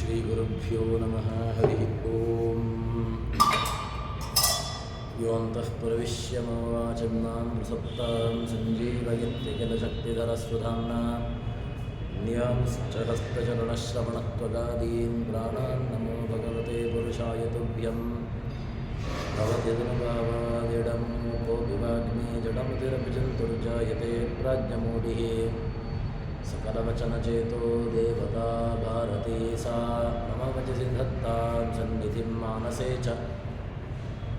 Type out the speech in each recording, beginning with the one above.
ಶ್ರೀಗುರುಭ್ಯೋ ನಮಃ ಹರಿ ಓಂ ಯೋऽन्तಃ ಪ್ರವಿಶ್ಯ ಮಮ ವಾಚಂ ಮಾಂ ಪ್ರಸಪ್ತಾಂ ಸಂಜೀವಯತ್ಯಖಿಲಶಕ್ತಿಧರಸ್ವಧಾಮ್ನಾ ನ್ಯಾಂಶ್ಚ ಹಸ್ತಚರಣಶ್ರವಣತ್ವಗಾದೀನ್ ಪ್ರಾಣಾನ್ ನಮೋ ಭಗವತೆ ಪುರುಷಾಯ ತುಭ್ಯಂ ಭವತಿ ಧನುಭಾವಾದಿಡಂ ಕೋಪಿ ವಾಗ್ಮಿ ಜಡಮತಿರಭಿಜಂತುರ್ಜಾಯತೆ ಪ್ರಾಜ್ಞಮೂಢಿಃ सकलवचनचेतो देवता भारती सा मम वचसि धत्तां सन्निधिं मानसे च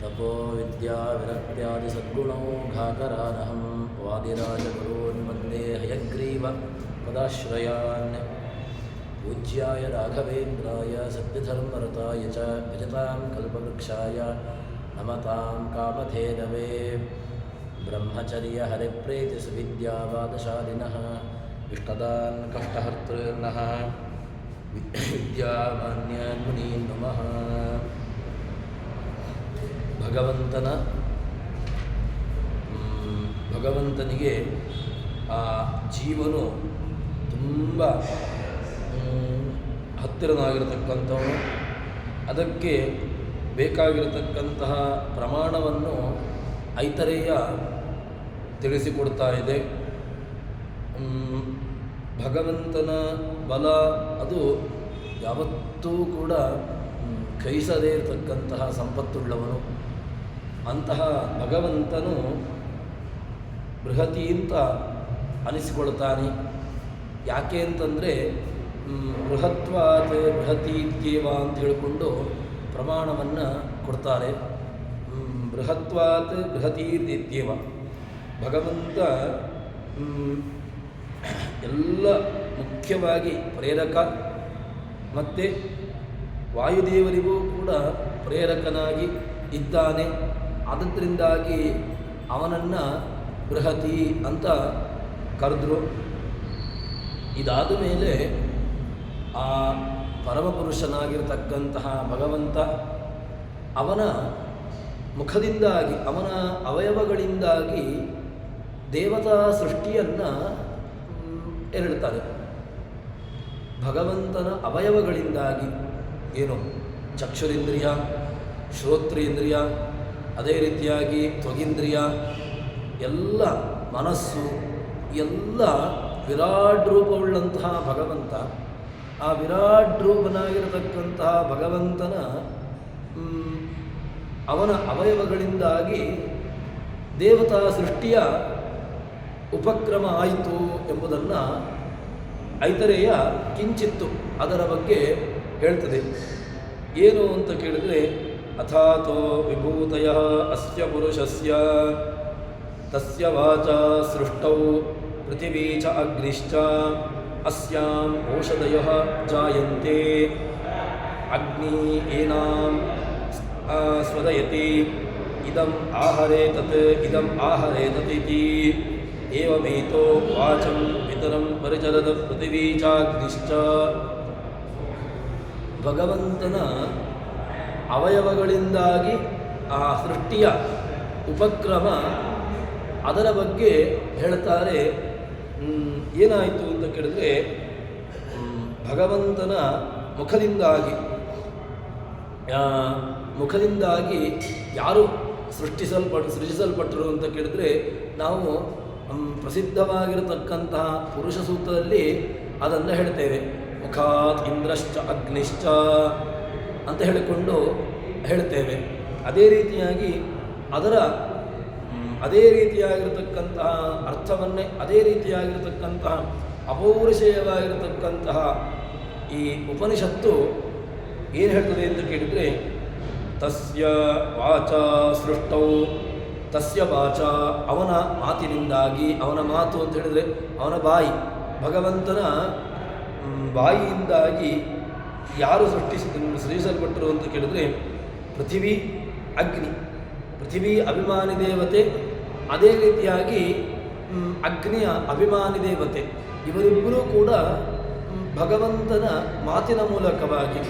तपो विद्याविरक्त्यादिसद्गुणौ घाकरानहं वादिराजगुरून् वन्दे हयग्रीवपदाश्रयान् पूज्याय राघवेन्द्राय सत्यधर्मरताय च भजतां कल्पवृक्षाय नमतां कामधेनवे ब्रह्मचर्यहरिप्रीतिसुविद्यावादशालिनः इष्टदान् कष्टहर्तॄर्नः विद्यामान्यान् मुनीन् नमः. ಭಗವಂತನಿಗೆ ಆ ಜೀವನು ತುಂಬ ಹತ್ತಿರನಾಗಿರತಕ್ಕಂಥವನು. ಅದಕ್ಕೆ ಬೇಕಾಗಿರತಕ್ಕಂತಹ ಪ್ರಮಾಣವನ್ನು ಐತರೇಯ ತಿಳಿಸಿಕೊಡ್ತಾ ಇದೆ. ಭಗವಂತನ ಬಲ ಅದು ಯಾವತ್ತೂ ಕೂಡ ಕೈಸದೇ ಇರತಕ್ಕಂತಹ ಸಂಪತ್ತುಳ್ಳವನು. ಅಂತಹ ಭಗವಂತನು ಬೃಹತಿ ಅಂತ ಅನಿಸಿಕೊಳ್ತಾನೆ. ಯಾಕೆ ಅಂತಂದರೆ ಬೃಹತ್ವಾತ್ ಬೃಹತಿ ಇತ್ಯೇವ ಅಂತ ಹೇಳಿಕೊಂಡು ಪ್ರಮಾಣವನ್ನು ಕೊಡ್ತಾರೆ. ಬೃಹತ್ವಾತ್ ಬೃಹತಿ ಇತ್ಯೇವ ಭಗವಂತ ಎಲ್ಲ ಮುಖ್ಯವಾಗಿ ಪ್ರೇರಕ ಮತ್ತು ವಾಯುದೇವರಿಗೂ ಕೂಡ ಪ್ರೇರಕನಾಗಿ ಇದ್ದಾನೆ. ಆದ್ದರಿಂದಾಗಿ ಅವನನ್ನು ಬೃಹತಿ ಅಂತ ಕರೆದ್ರು. ಇದಾದ ಮೇಲೆ ಆ ಪರಮಪುರುಷನಾಗಿರ್ತಕ್ಕಂತಹ ಭಗವಂತ ಅವನ ಮುಖದಿಂದಾಗಿ ಅವನ ಅವಯವಗಳಿಂದಾಗಿ ದೇವತಾ ಸೃಷ್ಟಿಯನ್ನು ಹೇಳ್ತಾರೆ. ಭಗವಂತನ ಅವಯವಗಳಿಂದಾಗಿ ಏನು ಚಕ್ಷುರಿಂದ್ರಿಯ, ಶ್ರೋತ್ರೇಂದ್ರಿಯ, ಅದೇ ರೀತಿಯಾಗಿ ತ್ವಗಿಂದ್ರಿಯ, ಎಲ್ಲ ಮನಸ್ಸು, ಎಲ್ಲ ವಿರಾಟ್ ರೂಪವುಳ್ಳಂತಹ ಭಗವಂತ. ಆ ವಿರಾಟ್ ರೂಪನಾಗಿರತಕ್ಕಂತಹ ಭಗವಂತನ ಅವನ ಅವಯವಗಳಿಂದಾಗಿ ದೇವತಾ ಸೃಷ್ಟಿಯ ಉಪಕ್ರಮ ಆಯಿತು ಎಂಬುದನ್ನು ಐತರೇಯ ಕಿಂಚಿತ್ತು ಅದರ ಬಗ್ಗೆ ಹೇಳ್ತದೆ. ಏನು ಅಂತ ಕೇಳಿದರೆ, ಅಥಾತೋ ವಿಭೂತಯಃ ಅಸ್ಯ ಪುರುಷಸ್ಯ ತಸ್ಯ ವಾಚಾ ಸೃಷ್ಟೌ ಪೃಥಿವೀ ಚ ಅಗ್ನಿಶ್ಚ ಅಸ್ಯಾಂ ಓಷಧಯಃ ಜಾಯಂತೆ ಅಗ್ನಿ ಏನಾಂ ಸ್ವದಯತಿ ಇದಂ ಆಹರೇತತ್ ಇದಂ ಆಹರೇತತಿತಿ ಏವಮೇತೋ ವಾಚಂ ಪಿತರಂ ಪರಿಚರದ ಪೃಥಿವೀ ಚಾಗ್ನಿಶ್ಚ. ಭಗವಂತನ ಅವಯವಗಳಿಂದಾಗಿ ಆ ಸೃಷ್ಟಿಯ ಉಪಕ್ರಮ ಅದರ ಬಗ್ಗೆ ಹೇಳ್ತಾರೆ. ಏನಾಯಿತು ಅಂತ ಕೇಳಿದ್ರೆ, ಭಗವಂತನ ಮುಖದಿಂದಾಗಿ ಯಾರು ಸೃಜಿಸಲ್ಪಟ್ಟರು ಅಂತ ಕೇಳಿದ್ರೆ, ನಾವು ಪ್ರಸಿದ್ಧವಾಗಿರತಕ್ಕಂತಹ ಪುರುಷ ಸೂತ್ರದಲ್ಲಿ ಅದನ್ನು ಹೇಳ್ತೇವೆ. ಮುಖಾತ್ ಇಂದ್ರಶ್ಚ ಅಗ್ನಿಶ್ಚ ಅಂತ ಹೇಳಿಕೊಂಡು ಹೇಳ್ತೇವೆ. ಅದೇ ರೀತಿಯಾಗಿ ಅದೇ ರೀತಿಯಾಗಿರತಕ್ಕಂತಹ ಅರ್ಥವನ್ನೇ, ಅದೇ ರೀತಿಯಾಗಿರತಕ್ಕಂತಹ ಅಪೌರುಷೇಯವಾಗಿರತಕ್ಕಂತಹ ಈ ಉಪನಿಷತ್ತು ಏನು ಹೇಳ್ತದೆ ಅಂತ ಕೇಳಿದರೆ, ತಸ್ಯ ವಾಚಾ ಸೃಷ್ಟೌ, ತಸ್ಯ ವಾಚ ಅವನ ಮಾತಿನಿಂದಾಗಿ, ಅವನ ಮಾತು ಅಂತ ಹೇಳಿದರೆ ಅವನ ಬಾಯಿ, ಭಗವಂತನ ಬಾಯಿಯಿಂದಾಗಿ ಯಾರು ಸೃಜಿಸಲ್ಪಟ್ಟರು ಅಂತ ಕೇಳಿದರೆ, ಪೃಥಿವೀ ಅಗ್ನಿ. ಪೃಥಿವೀ ಅಭಿಮಾನಿ ದೇವತೆ, ಅದೇ ರೀತಿಯಾಗಿ ಅಗ್ನಿಯ ಅಭಿಮಾನಿ ದೇವತೆ. ಇವರಿಬ್ಬರೂ ಕೂಡ ಭಗವಂತನ ಮಾತಿನ ಮೂಲಕವಾಗಿ,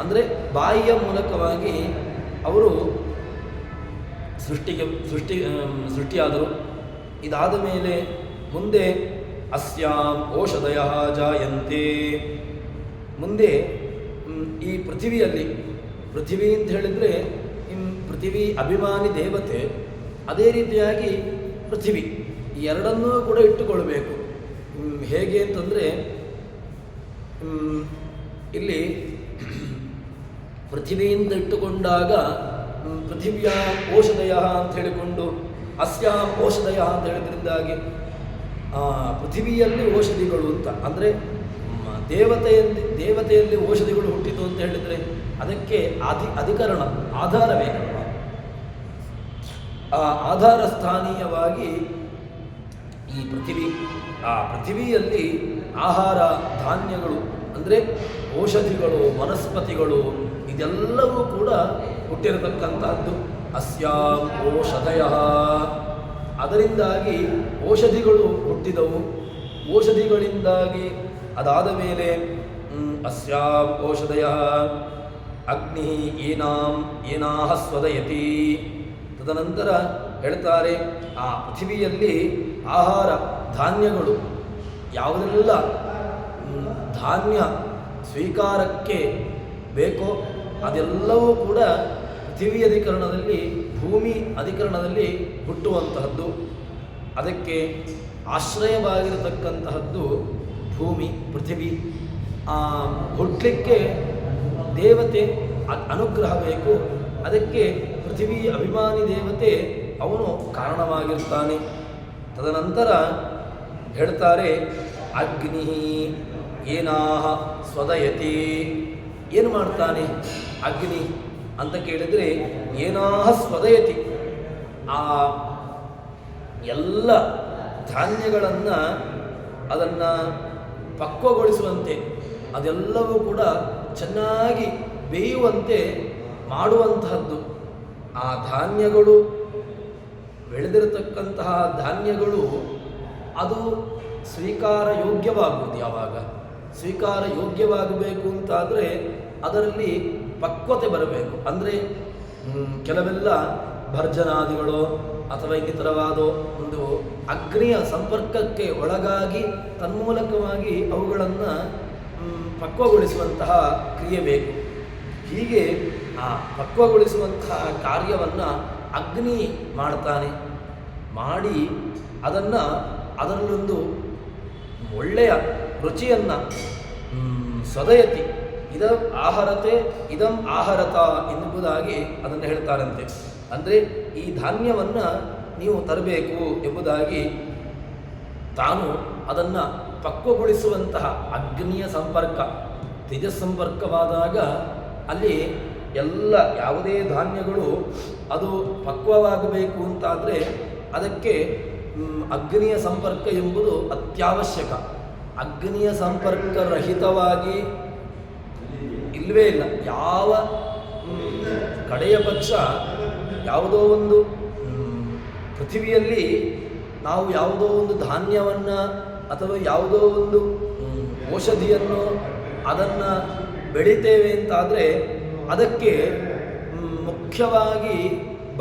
ಅಂದರೆ ಬಾಯಿಯ ಮೂಲಕವಾಗಿ ಅವರು ಸೃಷ್ಟಿಯಾದರು. ಇದಾದ ಮೇಲೆ ಮುಂದೆ ಅಸ್ಯಾಂ ಓಷಧಯಃ ಜಾಯಂತೆ, ಮುಂದೆ ಈ ಪೃಥಿವಿಯಲ್ಲಿ, ಪೃಥಿವಿ ಅಂತ ಹೇಳಿದರೆ ಪೃಥಿವಿ ಅಭಿಮಾನಿ ದೇವತೆ, ಅದೇ ರೀತಿಯಾಗಿ ಪೃಥಿವಿ, ಈ ಎರಡನ್ನೂ ಕೂಡ ಇಟ್ಟುಕೊಳ್ಬೇಕು. ಹೇಗೆ ಅಂತಂದರೆ ಇಲ್ಲಿ ಪೃಥಿವಿಯಿಂದ ಇಟ್ಟುಕೊಂಡಾಗ ಪೃಥಿವಿಯ ಓಷಧಯ ಅಂತ ಹೇಳಿಕೊಂಡು ಅಸ್ಯಾಂ ಓಷಧಯ ಅಂತ ಹೇಳಿದ್ರಿಂದಾಗಿ ಪೃಥಿವಿಯಲ್ಲಿ ಔಷಧಿಗಳು ಅಂತ ಅಂದರೆ ದೇವತೆಯಲ್ಲಿ ಔಷಧಿಗಳು ಹುಟ್ಟಿತು ಅಂತ ಹೇಳಿದರೆ ಅದಕ್ಕೆ ಅಧಿಕರಣ ಆಧಾರ ಬೇಕಲ್ಲ. ಆ ಆಧಾರ ಸ್ಥಾನೀಯವಾಗಿ ಈ ಪೃಥಿವಿಯಲ್ಲಿ ಆಹಾರ ಧಾನ್ಯಗಳು ಅಂದರೆ ಔಷಧಿಗಳು, ವನಸ್ಪತಿಗಳು ಇದೆಲ್ಲವೂ ಕೂಡ ಹುಟ್ಟಿರತಕ್ಕಂತಹದ್ದು. ಅಸ್ಯಾಂ ಓಷಧಯ, ಅದರಿಂದಾಗಿ ಔಷಧಿಗಳು ಹುಟ್ಟಿದವು. ಔಷಧಿಗಳಿಂದಾಗಿ ಅದಾದ ಮೇಲೆ ಅಸ್ಯಾಂ ಓಷಧಯ ಅಗ್ನಿ ಏನಾಹ ಸ್ವದಯತಿ. ತದನಂತರ ಹೇಳ್ತಾರೆ ಆ ಪೃಥಿವಿಯಲ್ಲಿ ಆಹಾರ ಧಾನ್ಯಗಳು ಯಾವುದೆಲ್ಲ ಧಾನ್ಯ ಸ್ವೀಕಾರಕ್ಕೆ ಬೇಕೋ ಅದೆಲ್ಲವೂ ಕೂಡ ಪೃಥಿವಿ ಅಧಿಕರಣದಲ್ಲಿ, ಭೂಮಿ ಅಧಿಕರಣದಲ್ಲಿ ಹುಟ್ಟುವಂತಹದ್ದು. ಅದಕ್ಕೆ ಆಶ್ರಯವಾಗಿರತಕ್ಕಂತಹದ್ದು ಭೂಮಿ, ಪೃಥಿವಿ. ಹುಟ್ಟಲಿಕ್ಕೆ ದೇವತೆ ಅನುಗ್ರಹ ಬೇಕು. ಅದಕ್ಕೆ ಪೃಥಿವಿ ಅಭಿಮಾನಿ ದೇವತೆ ಅವನು ಕಾರಣವಾಗಿರ್ತಾನೆ. ತದನಂತರ ಹೇಳ್ತಾರೆ ಅಗ್ನಿ ಏನಾಹ ಸ್ವದಯತಿ. ಏನು ಮಾಡ್ತಾನೆ ಅಗ್ನಿ ಅಂತ ಕೇಳಿದರೆ ಏನಾಹ ಸ್ವದಯತಿ, ಆ ಎಲ್ಲ ಧಾನ್ಯಗಳನ್ನು ಅದನ್ನು ಪಕ್ವಗೊಳಿಸುವಂತೆ, ಅದೆಲ್ಲವೂ ಕೂಡ ಚೆನ್ನಾಗಿ ಬೇಯುವಂತೆ ಮಾಡುವಂತಹದ್ದು. ಆ ಧಾನ್ಯಗಳು ಬೆಳೆದಿರತಕ್ಕಂತಹ ಧಾನ್ಯಗಳು ಅದು ಸ್ವೀಕಾರ ಯೋಗ್ಯವಾಗುವುದು. ಯಾವಾಗ ಸ್ವೀಕಾರ ಯೋಗ್ಯವಾಗಬೇಕು ಅಂತಾದರೆ ಅದರಲ್ಲಿ ಪಕ್ವತೆ ಬರಬೇಕು. ಅಂದರೆ ಕೆಲವೆಲ್ಲ ಭರ್ಜನಾದಿಗಳು ಅಥವಾ ಇನ್ನಿತರವಾದ ಒಂದು ಅಗ್ನಿಯ ಸಂಪರ್ಕಕ್ಕೆ ಒಳಗಾಗಿ ತನ್ಮೂಲಕವಾಗಿ ಅವುಗಳನ್ನು ಪಕ್ವಗೊಳಿಸುವಂತಹ ಕ್ರಿಯೆ ಬೇಕು. ಹೀಗೆ ಆ ಪಕ್ವಗೊಳಿಸುವಂತಹ ಕಾರ್ಯವನ್ನು ಅಗ್ನಿ ಮಾಡ್ತಾನೆ. ಮಾಡಿ ಅದರಲ್ಲೊಂದು ಒಳ್ಳೆಯ ರುಚಿಯನ್ನು ಸ್ವದಯತಿ ಇದಂ ಆಹಾರತೆ ಇದಂ ಆಹಾರತ ಎನ್ನುವುದಾಗಿ ಅದನ್ನು ಹೇಳ್ತಾರಂತೆ. ಅಂದರೆ ಈ ಧಾನ್ಯವನ್ನು ನೀವು ತರಬೇಕು ಎಂಬುದಾಗಿ ತಾನು ಅದನ್ನು ಪಕ್ವಗೊಳಿಸುವಂತಹ ಅಗ್ನಿಯ ಸಂಪರ್ಕ, ತೇಜಸ್ಸಂಪರ್ಕವಾದಾಗ ಅಲ್ಲಿ ಎಲ್ಲ ಯಾವುದೇ ಧಾನ್ಯಗಳು ಅದು ಪಕ್ವವಾಗಬೇಕು ಅಂತಾದರೆ ಅದಕ್ಕೆ ಅಗ್ನಿಯ ಸಂಪರ್ಕ ಎಂಬುದು ಅತ್ಯವಶ್ಯಕ. ಅಗ್ನಿಯ ಸಂಪರ್ಕ ರಹಿತವಾಗಿ ಇಲ್ಲವೇ ಇಲ್ಲ. ಯಾವ ಕಡೆಯ ಪಕ್ಷ ಯಾವುದೋ ಒಂದು ಪೃಥಿವಿಯಲ್ಲಿ ನಾವು ಯಾವುದೋ ಒಂದು ಧಾನ್ಯವನ್ನು ಅಥವಾ ಯಾವುದೋ ಒಂದು ಔಷಧಿಯನ್ನು ಅದನ್ನು ಬೆಳಿತೇವೆ ಅಂತಾದರೆ ಅದಕ್ಕೆ ಮುಖ್ಯವಾಗಿ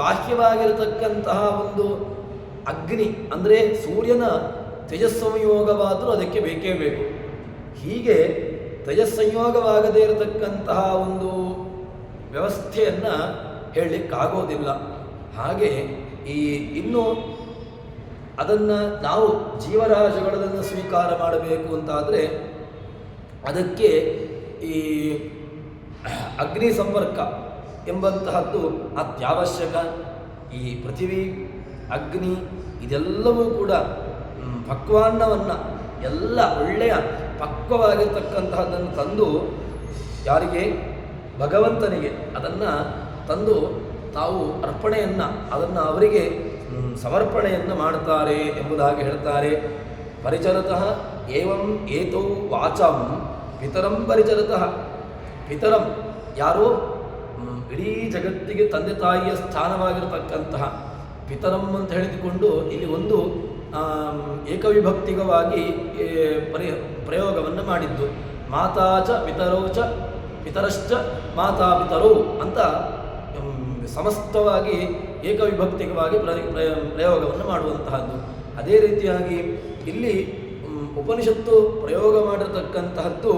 ಬಾಹ್ಯವಾಗಿರತಕ್ಕಂತಹ ಒಂದು ಅಗ್ನಿ ಅಂದರೆ ಸೂರ್ಯನ ತೇಜಸ್ಸಂಯೋಗವಾದರೂ ಅದಕ್ಕೆ ಬೇಕೇ ಬೇಕು. ಹೀಗೆ ತೇಜಸ್ಸಂಯೋಗವಾಗದೇ ಇರತಕ್ಕಂತಹ ಒಂದು ವ್ಯವಸ್ಥೆಯನ್ನು ಹೇಳಲಿಕ್ಕಾಗೋದಿಲ್ಲ. ಹಾಗೆ ಇನ್ನು ಅದನ್ನು ನಾವು ಜೀವರಾಶಿಗಳನ್ನು ಸ್ವೀಕಾರ ಮಾಡಬೇಕು ಅಂತಾದರೆ ಅದಕ್ಕೆ ಈ ಅಗ್ನಿ ಸಂಪರ್ಕ ಎಂಬಂತಹದ್ದು ಅತ್ಯವಶ್ಯಕ. ಈ ಪೃಥಿವಿ, ಅಗ್ನಿ ಇದೆಲ್ಲವೂ ಕೂಡ ಪಕ್ವಾನ್ನವನ್ನು ಎಲ್ಲ ಒಳ್ಳೆಯ ಪಕ್ವವಾಗಿರ್ತಕ್ಕಂತಹದ್ದನ್ನು ತಂದು ಯಾರಿಗೆ ಭಗವಂತನಿಗೆ ಅದನ್ನು ತಂದು ತಾವು ಅರ್ಪಣೆಯನ್ನು ಅದನ್ನು ಅವರಿಗೆ ಸಮರ್ಪಣೆಯನ್ನು ಮಾಡುತ್ತಾರೆ ಎಂಬುದಾಗಿ ಹೇಳ್ತಾರೆ. ಪರಿಚರತಃ ಏವಂ ಏತೌ ವಾಚಂ ಪಿತರಂ ಪರಿಚರತಃ. ಪಿತರಂ ಯಾರು ಇಡೀ ಜಗತ್ತಿಗೆ ತಂದೆ ತಾಯಿಯ ಸ್ಥಾನವಾಗಿರತಕ್ಕಂತಹ ಪಿತರಂ ಅಂತ ಹೇಳಿದುಕೊಂಡು ಇಲ್ಲಿ ಒಂದು ಏಕವಿಭಕ್ತಿಗವಾಗಿ ಪ್ರಯೋಗವನ್ನು ಮಾಡಿದ್ದು. ಮಾತಾಚ ಪಿತರೋಚ ಪಿತರಶ್ಚ ಮಾತಾ ಪಿತರೋ ಅಂತ ಸಮಸ್ತವಾಗಿ ಏಕವಿಭಕ್ತಿಗವಾಗಿ ಪ್ರಯೋಗವನ್ನು ಮಾಡುವಂತಹದ್ದು. ಅದೇ ರೀತಿಯಾಗಿ ಇಲ್ಲಿ ಉಪನಿಷತ್ತು ಪ್ರಯೋಗ ಮಾಡಿರತಕ್ಕಂತಹದ್ದು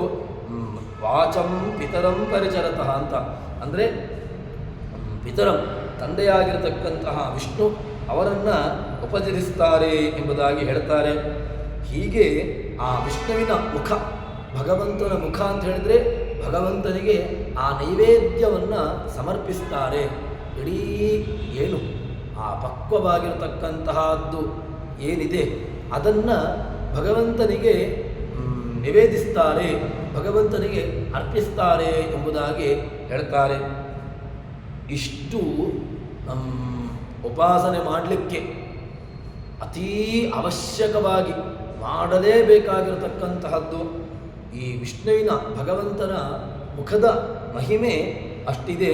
ವಾಚಂ ಪಿತರಂ ಪರಿಚರತಃ ಅಂತ. ಅಂದರೆ ಪಿತರಂ ತಂದೆಯಾಗಿರತಕ್ಕಂತಹ ವಿಷ್ಣು ಅವರನ್ನು ಉಪಚರಿಸ್ತಾರೆ ಎಂಬುದಾಗಿ ಹೇಳ್ತಾರೆ. ಹೀಗೆ ಆ ವಿಷ್ಣುವಿನ ಮುಖ, ಭಗವಂತನ ಮುಖ ಅಂತ ಹೇಳಿದರೆ ಭಗವಂತನಿಗೆ ಆ ನೈವೇದ್ಯವನ್ನು ಸಮರ್ಪಿಸ್ತಾರೆ. ಇಡೀ ಏನು ಆ ಪಕ್ವವಾಗಿರತಕ್ಕಂತಹದ್ದು ಏನಿದೆ ಅದನ್ನು ಭಗವಂತನಿಗೆ ನಿವೇದಿಸ್ತಾರೆ, ಭಗವಂತನಿಗೆ ಅರ್ಪಿಸ್ತಾರೆ ಎಂಬುದಾಗಿ ಹೇಳ್ತಾರೆ. ಇಷ್ಟು ಉಪಾಸನೆ ಮಾಡಲಿಕ್ಕೆ ಅತೀ ಅವಶ್ಯಕವಾಗಿ ಮಾಡಲೇಬೇಕಾಗಿರತಕ್ಕಂತಹದ್ದು. ಈ ವಿಷ್ಣುವಿನ ಭಗವಂತನ ಮುಖದ ಮಹಿಮೆ ಅಷ್ಟಿದೆ.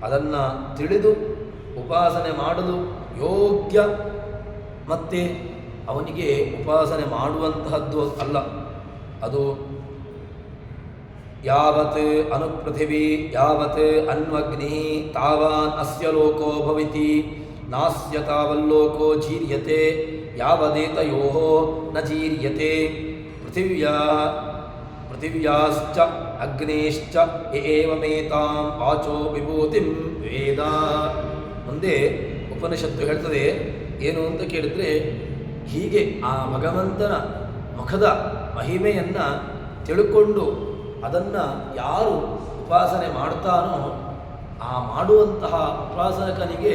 ಅದನ್ನು ತಿಳಿದು ಉಪಾಸನೆ ಮಾಡಲು ಯೋಗ್ಯ, ಮತ್ತು ಅವನಿಗೆ ಉಪಾಸನೆ ಮಾಡುವಂತಹದ್ದು ಅಲ್ಲ. ಅದು ಯಾವತ್ ಅನುಪೃಥಿವಿ ಯಾವತ್ ಅನ್ವಗ್ನಿ ತಾವಾನ್ ಅಸ್ಯ ಲೋಕೋ ಭವಿತಿ ನಾಸ್ಯ ತಾವಲ್ಲೋಕೋ ಜೀರ್ಯತೆ ಯಾವದೇತಯೋಃ ನ ಜೀರ್ಯತೆ ಪೃಥಿವ್ಯಾಶ್ಚ ಅಗ್ನೇಶ್ಚ ಏವಮೇತಾಂ ವಾಚೋ ವಿಭೂತಿಂ ವೇದ. ಮುಂದೆ ಉಪನಿಷತ್ತು ಹೇಳ್ತದೆ ಏನು ಅಂತ ಕೇಳಿದರೆ, ಹೀಗೆ ಆ ಭಗವಂತನ ಮುಖದ ಮಹಿಮೆಯನ್ನು ತಿಳ್ಕೊಂಡು ಅದನ್ನು ಯಾರು ಉಪಾಸನೆ ಮಾಡ್ತಾನೋ ಆ ಮಾಡುವಂತಹ ಉಪಾಸಕನಿಗೆ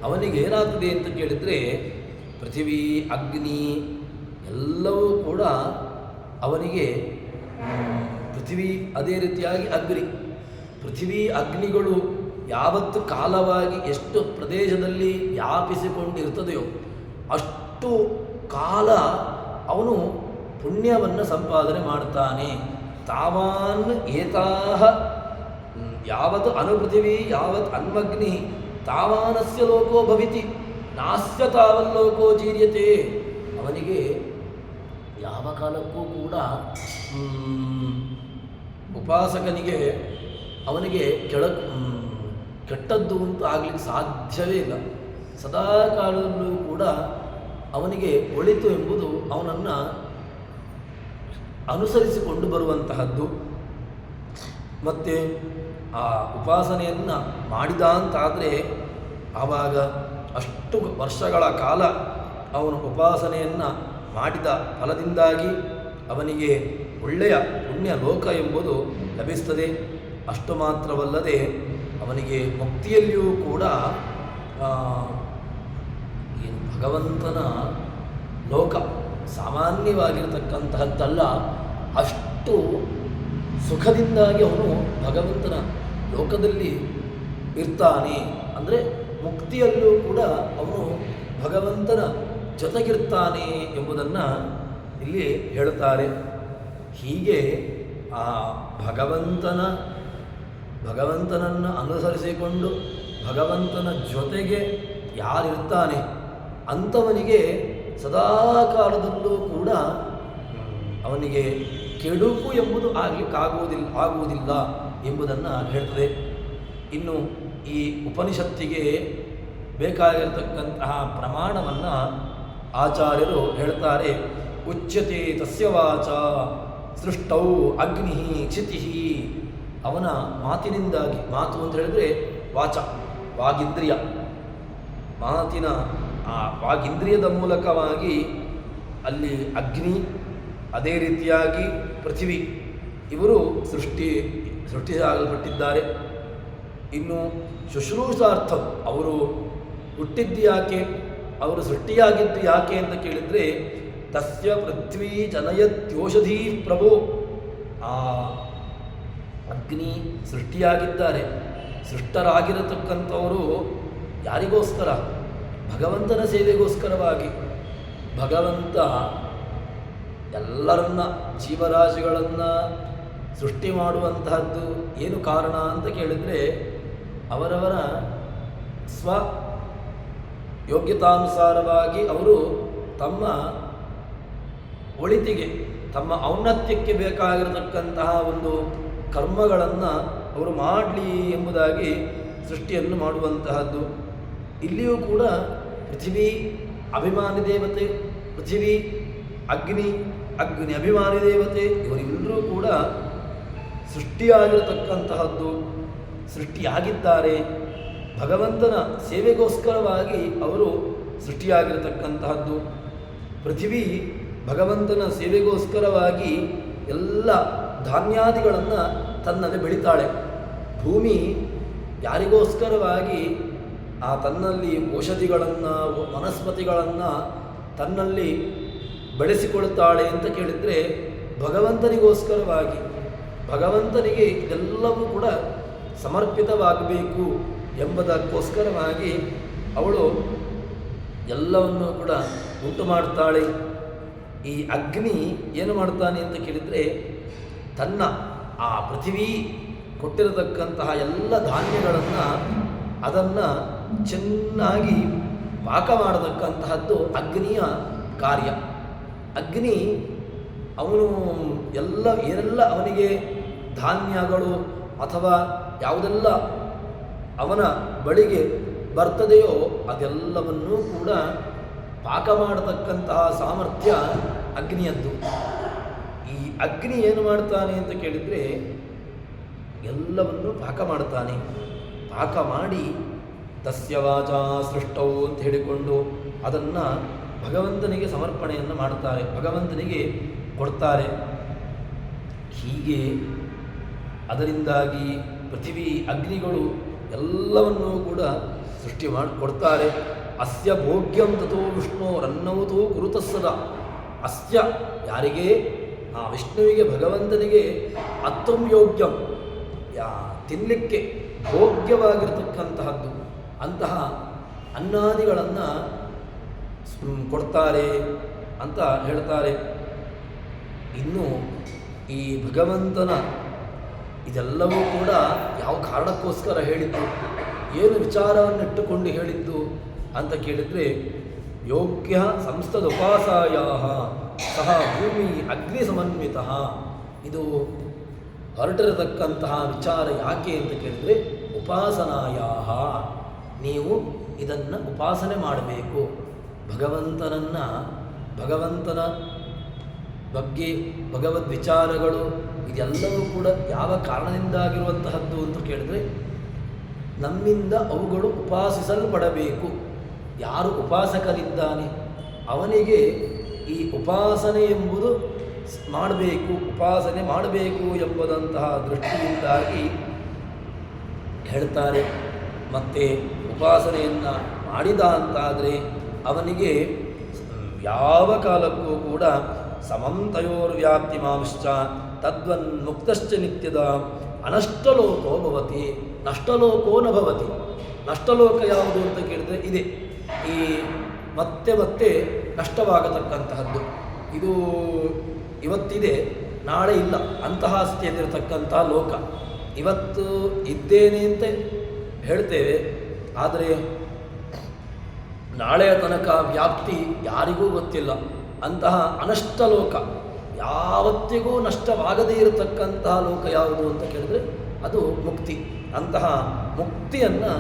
ಅವನಿಗೆ ಏನಾಗ್ತದೆ ಅಂತ ಕೇಳಿದರೆ, ಪೃಥಿವಿ ಅಗ್ನಿ ಎಲ್ಲವೂ ಕೂಡ ಅವನಿಗೆ ಪೃಥಿವಿ, ಅದೇ ರೀತಿಯಾಗಿ ಅಗ್ನಿ, ಪೃಥಿವಿ ಅಗ್ನಿಗಳು ಯಾವತ್ತು ಕಾಲವಾಗಿ ಎಷ್ಟು ಪ್ರದೇಶದಲ್ಲಿ ವ್ಯಾಪಿಸಿಕೊಂಡಿರ್ತದೆಯೋ ಅಷ್ಟು ಕಾಲ ಅವನು ಪುಣ್ಯವನ್ನು ಸಂಪಾದನೆ ಮಾಡ್ತಾನೆ. ತಾವಾನ್ ಏತಾಹ ಯಾವತ್ ಅನುಪೃಥಿವಿ ಯಾವತ್ ಅನ್ವಗ್ನಿ ತಾವಾನಸ್ಯ ಲೋಕೋ ಭವಿತಿ ನಾಸ್ಯ ತಾವಲ್ಲೋಕೋ ಜೀರ್ಯತೆ. ಅವನಿಗೆ ಯಾವ ಕಾಲಕ್ಕೂ ಕೂಡ ಉಪಾಸಕನಿಗೆ ಅವನಿಗೆ ಕೆಟ್ಟದ್ದು ಅಂತ ಆಗಲಿಕ್ಕೆ ಸಾಧ್ಯವೇ ಇಲ್ಲ. ಸದಾ ಕಾಲದಲ್ಲೂ ಕೂಡ ಅವನಿಗೆ ಒಳಿತು ಎಂಬುದು ಅವನನ್ನು ಅನುಸರಿಸಿಕೊಂಡು ಬರುವಂತಹದ್ದು. ಮತ್ತು ಆ ಉಪಾಸನೆಯನ್ನು ಮಾಡಿದ ಅಂತಾದರೆ ಆವಾಗ ಅಷ್ಟು ವರ್ಷಗಳ ಕಾಲ ಅವನು ಉಪಾಸನೆಯನ್ನು ಮಾಡಿದ ಫಲದಿಂದಾಗಿ ಅವನಿಗೆ ಒಳ್ಳೆಯ ಪುಣ್ಯ ಲೋಕ ಎಂಬುದು ಲಭಿಸ್ತದೆ. ಅಷ್ಟು ಮಾತ್ರವಲ್ಲದೆ ಅವನಿಗೆ ಮುಕ್ತಿಯಲ್ಲಿಯೂ ಕೂಡ ಏನು ಭಗವಂತನ ಲೋಕ ಸಾಮಾನ್ಯವಾಗಿರತಕ್ಕಂತಹದ್ದಲ್ಲ, ಅಷ್ಟು ಸುಖದಿಂದಾಗಿ ಅವನು ಭಗವಂತನ ಲೋಕದಲ್ಲಿ ಇರ್ತಾನೆ. ಅಂದರೆ ಮುಕ್ತಿಯಲ್ಲೂ ಕೂಡ ಅವನು ಭಗವಂತನ ಜೊತೆಗಿರ್ತಾನೆ ಎಂಬುದನ್ನು ಇಲ್ಲಿ ಹೇಳುತ್ತಾರೆ. ಹೀಗೆ ಆ ಭಗವಂತನನ್ನು ಅನುಸರಿಸಿಕೊಂಡು ಭಗವಂತನ ಜೊತೆಗೆ ಯಾರಿರ್ತಾನೆ ಅಂಥವನಿಗೆ ಸದಾ ಕಾಲದಲ್ಲೂ ಕೂಡ ಅವನಿಗೆ ಕೆಡುಕು ಎಂಬುದು ಆಗುವುದಿಲ್ಲ ಎಂಬುದನ್ನು ಹೇಳ್ತದೆ. ಇನ್ನು ಈ ಉಪನಿಷತ್ತಿಗೆ ಬೇಕಾಗಿರತಕ್ಕಂತಹ ಪ್ರಮಾಣವನ್ನು ಆಚಾರ್ಯರು ಹೇಳ್ತಾರೆ. ಉಚ್ಯತೆ ತಸ್ಯ ವಾಚ ಸೃಷ್ಟೌ ಅಗ್ನಿ ಕ್ಷಿತಿ. ಅವನ ಮಾತಿನಿಂದಾಗಿ, ಮಾತು ಅಂತ ಹೇಳಿದರೆ ವಾಚ, ವಾಗೀಂದ್ರಿಯ, ಮಾತಿನ ಆ ವಾಗೀಂದ್ರಿಯದ ಮೂಲಕವಾಗಿ ಅಲ್ಲಿ ಅಗ್ನಿ, ಅದೇ ರೀತಿಯಾಗಿ ಪೃಥ್ವಿ ಇವರು ಸೃಷ್ಟಿಯಾಗಲ್ಪಟ್ಟಿದ್ದಾರೆ. ಇನ್ನು ಶುಶ್ರೂಷಾರ್ಥ ಅವರು ಹುಟ್ಟಿದ್ದು ಯಾಕೆ, ಅವರು ಸೃಷ್ಟಿಯಾಗಿದ್ದು ಯಾಕೆ ಅಂತ ಕೇಳಿದರೆ, ತಸ್ಯ ಪೃಥ್ವಿ ಜನಯತ್ಯೋಷಧೀ ಪ್ರಭು. ಆ ಅಗ್ನಿ ಸೃಷ್ಟಿಯಾಗಿದ್ದಾರೆ, ಸೃಷ್ಟರಾಗಿರತಕ್ಕಂಥವರು ಯಾರಿಗೋಸ್ಕರ? ಭಗವಂತನ ಸೇವೆಗೋಸ್ಕರವಾಗಿ. ಭಗವಂತ ಎಲ್ಲರನ್ನ ಜೀವರಾಶಿಗಳನ್ನು ಸೃಷ್ಟಿ ಮಾಡುವಂತಹದ್ದು ಏನು ಕಾರಣ ಅಂತ ಕೇಳಿದರೆ, ಅವರವರ ಸ್ವ ಯೋಗ್ಯತಾನುಸಾರವಾಗಿ ಅವರು ತಮ್ಮ ಒಳಿತಿಗೆ, ತಮ್ಮ ಔನ್ನತ್ಯಕ್ಕೆ ಬೇಕಾಗಿರತಕ್ಕಂತಹ ಒಂದು ಕರ್ಮಗಳನ್ನು ಅವರು ಮಾಡಲಿ ಎಂಬುದಾಗಿ ಸೃಷ್ಟಿಯನ್ನು ಮಾಡುವಂತಹದ್ದು. ಇಲ್ಲಿಯೂ ಕೂಡ ಪೃಥ್ವಿ ಅಭಿಮಾನಿ ದೇವತೆ, ಪೃಥ್ವಿ ಅಗ್ನಿ ಅಭಿಮಾನಿ ದೇವತೆ, ಇವರೆಲ್ಲರೂ ಕೂಡ ಸೃಷ್ಟಿಯಾಗಿರತಕ್ಕಂತಹದ್ದು, ಸೃಷ್ಟಿಯಾಗಿದ್ದಾರೆ. ಭಗವಂತನ ಸೇವೆಗೋಸ್ಕರವಾಗಿ ಅವರು ಸೃಷ್ಟಿಯಾಗಿರತಕ್ಕಂತಹದ್ದು. ಪೃಥ್ವಿ ಭಗವಂತನ ಸೇವೆಗೋಸ್ಕರವಾಗಿ ಎಲ್ಲ ಧಾನ್ಯಾದಿಗಳನ್ನು ತನ್ನಲ್ಲಿ ಬೆಳಿತಾಳೆ. ಭೂಮಿ ಯಾರಿಗೋಸ್ಕರವಾಗಿ ಆ ತನ್ನಲ್ಲಿ ಔಷಧಿಗಳನ್ನು ವನಸ್ಪತಿಗಳನ್ನು ತನ್ನಲ್ಲಿ ಬೆಳೆಸಿಕೊಳ್ತಾಳೆ ಅಂತ ಕೇಳಿದರೆ ಭಗವಂತನಿಗೋಸ್ಕರವಾಗಿ. ಭಗವಂತನಿಗೆ ಇದೆಲ್ಲವೂ ಕೂಡ ಸಮರ್ಪಿತವಾಗಬೇಕು ಎಂಬುದಕ್ಕೋಸ್ಕರವಾಗಿ ಅವಳು ಎಲ್ಲವನ್ನೂ ಕೂಡ ಉಂಟು ಮಾಡ್ತಾಳೆ. ಈ ಅಗ್ನಿ ಏನು ಮಾಡ್ತಾನೆ ಅಂತ ಕೇಳಿದರೆ ತನ್ನ ಆ ಪೃಥ್ವಿ ಕೊಟ್ಟಿರತಕ್ಕಂತಹ ಎಲ್ಲ ಧಾನ್ಯಗಳನ್ನು ಅದನ್ನು ಚೆನ್ನಾಗಿ ಪಾಕ ಮಾಡತಕ್ಕಂತಹದ್ದು ಅಗ್ನಿಯ ಕಾರ್ಯ. ಅಗ್ನಿ ಅವನು ಏನೆಲ್ಲ ಅವನಿಗೆ ಧಾನ್ಯಗಳು ಅಥವಾ ಯಾವುದೆಲ್ಲ ಅವನ ಬಳಿಗೆ ಬರ್ತದೆಯೋ ಅದೆಲ್ಲವನ್ನೂ ಕೂಡ ಪಾಕ ಮಾಡತಕ್ಕಂತಹ ಸಾಮರ್ಥ್ಯ ಅಗ್ನಿಯದ್ದು. ಈ ಅಗ್ನಿ ಏನು ಮಾಡ್ತಾನೆ ಅಂತ ಕೇಳಿದರೆ ಎಲ್ಲವನ್ನು ಪಾಕ ಮಾಡ್ತಾನೆ. ಪಾಕ ಮಾಡಿ ತಸ್ಯವಾಚ ಸೃಷ್ಟವು ಅಂತ ಹೇಳಿಕೊಂಡು ಅದನ್ನು ಭಗವಂತನಿಗೆ ಸಮರ್ಪಣೆಯನ್ನು ಮಾಡ್ತಾರೆ, ಭಗವಂತನಿಗೆ ಕೊಡ್ತಾರೆ. ಹೀಗೆ ಅದರಿಂದಾಗಿ ಪೃಥ್ವಿ ಅಗ್ನಿಗಳು ಎಲ್ಲವನ್ನೂ ಕೂಡ ಸೃಷ್ಟಿ ಮಾಡಿಕೊಡ್ತಾರೆ. ಅಸ್ಯ ಭೋಗ್ಯಂ ತಥೋ ವಿಷ್ಣೋರನ್ನವತೋ ಕುರುತಸ್ಸದ. ಅಸ್ಯ ಯಾರಿಗೆ ಆ ವಿಷ್ಣುವಿಗೆ ಭಗವಂತನಿಗೆ ಅತ್ತಂ ಯೋಗ್ಯಂ ತಿನ್ನಲಿಕ್ಕೆ ಭೋಗ್ಯವಾಗಿರತಕ್ಕಂತಹದ್ದು ಅಂತಹ ಅನ್ನಾದಿಗಳನ್ನು ಕೊಡ್ತಾರೆ ಅಂತ ಹೇಳ್ತಾರೆ. ಇನ್ನು ಈ ಭಗವಂತನ ಇದೆಲ್ಲವೂ ಕೂಡ ಯಾವ ಕಾರಣಕ್ಕೋಸ್ಕರ ಹೇಳಿದ್ದು, ಏನು ವಿಚಾರವನ್ನಿಟ್ಟುಕೊಂಡು ಹೇಳಿದ್ದು ಅಂತ ಕೇಳಿದರೆ ಯೋಗ್ಯ ಸಂಸ್ಥದುಪಾಸಾಯ ಸಹ ಭೂಮಿ ಅಗ್ನಿ ಸಮನ್ವಿತ. ಇದು ಹೊರಟಿರತಕ್ಕಂತಹ ವಿಚಾರ ಯಾಕೆ ಅಂತ ಕೇಳಿದರೆ ಉಪಾಸನಾಯ, ನೀವು ಇದನ್ನು ಉಪಾಸನೆ ಮಾಡಬೇಕು. ಭಗವಂತನ ಬಗ್ಗೆ ಭಗವದ್ ವಿಚಾರಗಳು ಇದೆಲ್ಲವೂ ಕೂಡ ಯಾವ ಕಾರಣದಿಂದಾಗಿರುವಂತಹದ್ದು ಅಂತ ಕೇಳಿದರೆ ನಮ್ಮಿಂದ ಅವುಗಳು ಉಪಾಸಿಸಲ್ಪಡಬೇಕು. ಯಾರು ಉಪಾಸಕರಿದ್ದಾನೆ ಅವನಿಗೆ ಈ ಉಪಾಸನೆ ಎಂಬುದು ಉಪಾಸನೆ ಮಾಡಬೇಕು ಎಂಬುದಂತಹ ದೃಷ್ಟಿಯಿಂದಾಗಿ ಹೇಳ್ತಾರೆ. ಮತ್ತು ಉಪಾಸನೆಯನ್ನು ಮಾಡಿದ ಅಂತಾದರೆ ಅವನಿಗೆ ಯಾವ ಕಾಲಕ್ಕೂ ಕೂಡ ಸಮಂತಯೋರ್ವ್ಯಾಪ್ತಿ ಮಾಂಶ್ಚ ತದ್ವನ್ಮುಕ್ತಶ್ಚ ನಿತ್ಯದ ಅನಷ್ಟಲೋಕೋ ಭವತಿ ನಷ್ಟಲೋಕೋ ನ ಭವತಿ. ನಷ್ಟಲೋಕ ಯಾವುದು ಅಂತ ಕೇಳಿದರೆ ಇದೆ, ಈ ಮತ್ತೆ ಮತ್ತೆ ನಷ್ಟವಾಗತಕ್ಕಂತಹದ್ದು. ಇದು ಇವತ್ತಿದೆ ನಾಳೆ ಇಲ್ಲ ಅಂತಹ ಸ್ಥಿತಿಯಲ್ಲಿರತಕ್ಕಂಥ ಲೋಕ. ಇವತ್ತು ಇದ್ದೇನೆ ಅಂತ ಹೇಳ್ತೇವೆ, ಆದರೆ ನಾಳೆಯ ತನಕ ವ್ಯಾಪ್ತಿ ಯಾರಿಗೂ ಗೊತ್ತಿಲ್ಲ. ಅಂತಹ ಅನಷ್ಟ ಲೋಕ, ಯಾವತ್ತಿಗೂ ನಷ್ಟವಾಗದೇ ಇರತಕ್ಕಂತಹ ಲೋಕ ಯಾವುದು ಅಂತ ಕೇಳಿದರೆ ಅದು ಮುಕ್ತಿ. ಅಂತಹ ಮುಕ್ತಿಯನ್ನು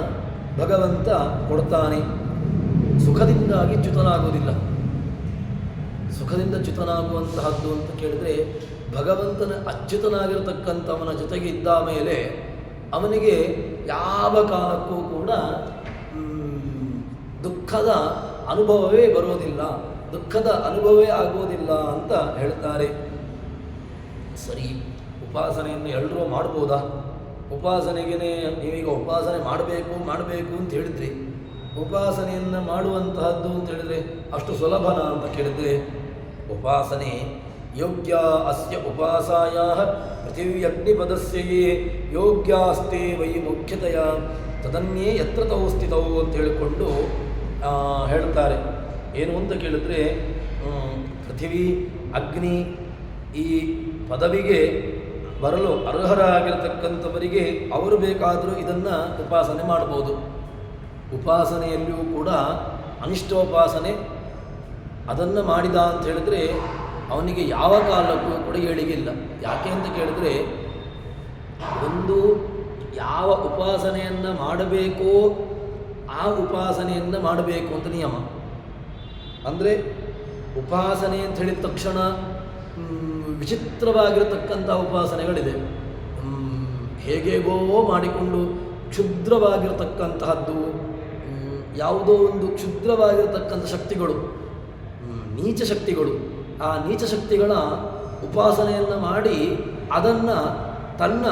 ಭಗವಂತ ಕೊಡ್ತಾನೆ. ಸುಖದಿಂದಾಗಿ ಚ್ಯುತನಾಗುವುದಿಲ್ಲ. ಸುಖದಿಂದ ಚ್ಯುತನಾಗುವಂತಹದ್ದು ಅಂತ ಕೇಳಿದರೆ ಭಗವಂತನ ಅಚ್ಯುತನಾಗಿರತಕ್ಕಂಥವನ ಜೊತೆಗೆ ಇದ್ದ ಮೇಲೆ ಅವನಿಗೆ ಯಾವ ಕಾಲಕ್ಕೂ ಕೂಡ ದುಃಖದ ಅನುಭವವೇ ಬರೋದಿಲ್ಲ, ದುಃಖದ ಅನುಭವವೇ ಆಗೋದಿಲ್ಲ ಅಂತ ಹೇಳ್ತಾರೆ. ಸರಿ, ಉಪಾಸನೆಯನ್ನು ಎಲ್ಲರೂ ಮಾಡ್ಬೋದಾ? ಉಪಾಸನೆಗೆ ನೀವೀಗ ಉಪಾಸನೆ ಮಾಡಬೇಕು ಅಂತ ಹೇಳಿದ್ರಿ. ಉಪಾಸನೆಯನ್ನು ಮಾಡುವಂತಹದ್ದು ಅಂತ ಹೇಳಿದರೆ ಅಷ್ಟು ಸುಲಭನಾ ಅಂತ ಕೇಳಿದರೆ ಉಪಾಸನೆ ಯೋಗ್ಯ ಅಸ್ಯ ಉಪಾಸಾಯ ಪೃಥಿವ್ಯಗ್ನಿಪದಸ್ಯೇ ಯೋಗ್ಯಾಸ್ತೆ ವೈ ಮುಖ್ಯತೆಯ ತದನ್ಯೇ ಯತ್ರ ತೌ ಸ್ಥಿತವು ಅಂತ ಹೇಳಿಕೊಂಡು ಹೇಳ್ತಾರೆ. ಏನು ಅಂತ ಕೇಳಿದ್ರೆ ಪೃಥಿವಿ ಅಗ್ನಿ ಈ ಪದವಿಗೆ ಬರಲು ಅರ್ಹರಾಗಿರತಕ್ಕಂಥವರಿಗೆ ಅವರು ಬೇಕಾದರೂ ಇದನ್ನು ಉಪಾಸನೆ ಮಾಡ್ಬೋದು. ಉಪಾಸನೆಯಲ್ಲಿಯೂ ಕೂಡ ಅನಿಷ್ಟೋಪಾಸನೆ ಅದನ್ನು ಮಾಡಿದ ಅಂತ ಹೇಳಿದರೆ ಅವನಿಗೆ ಯಾವ ಕಾಲಕ್ಕೂ ಕೂಡ ಏಳಿಗೆಯಿಲ್ಲ. ಯಾಕೆ ಅಂತ ಕೇಳಿದರೆ ಒಂದು ಯಾವ ಉಪಾಸನೆಯನ್ನು ಮಾಡಬೇಕೋ ಆ ಉಪಾಸನೆಯನ್ನು ಮಾಡಬೇಕು ಅಂತ ನಿಯಮ. ಅಂದರೆ ಉಪಾಸನೆ ಅಂತ ಹೇಳಿದ ತಕ್ಷಣ ವಿಚಿತ್ರವಾಗಿರತಕ್ಕಂಥ ಉಪಾಸನೆಗಳಿದೆ. ಹೇಗೇಗೋ ಮಾಡಿಕೊಂಡು ಕ್ಷುದ್ರವಾಗಿರತಕ್ಕಂತಹದ್ದು, ಯಾವುದೋ ಒಂದು ಕ್ಷುದ್ರವಾಗಿರತಕ್ಕಂಥ ಶಕ್ತಿಗಳು, ನೀಚ ಶಕ್ತಿಗಳು, ಆ ನೀಚ ಶಕ್ತಿಗಳ ಉಪಾಸನೆಯನ್ನು ಮಾಡಿ ಅದನ್ನು ತನ್ನ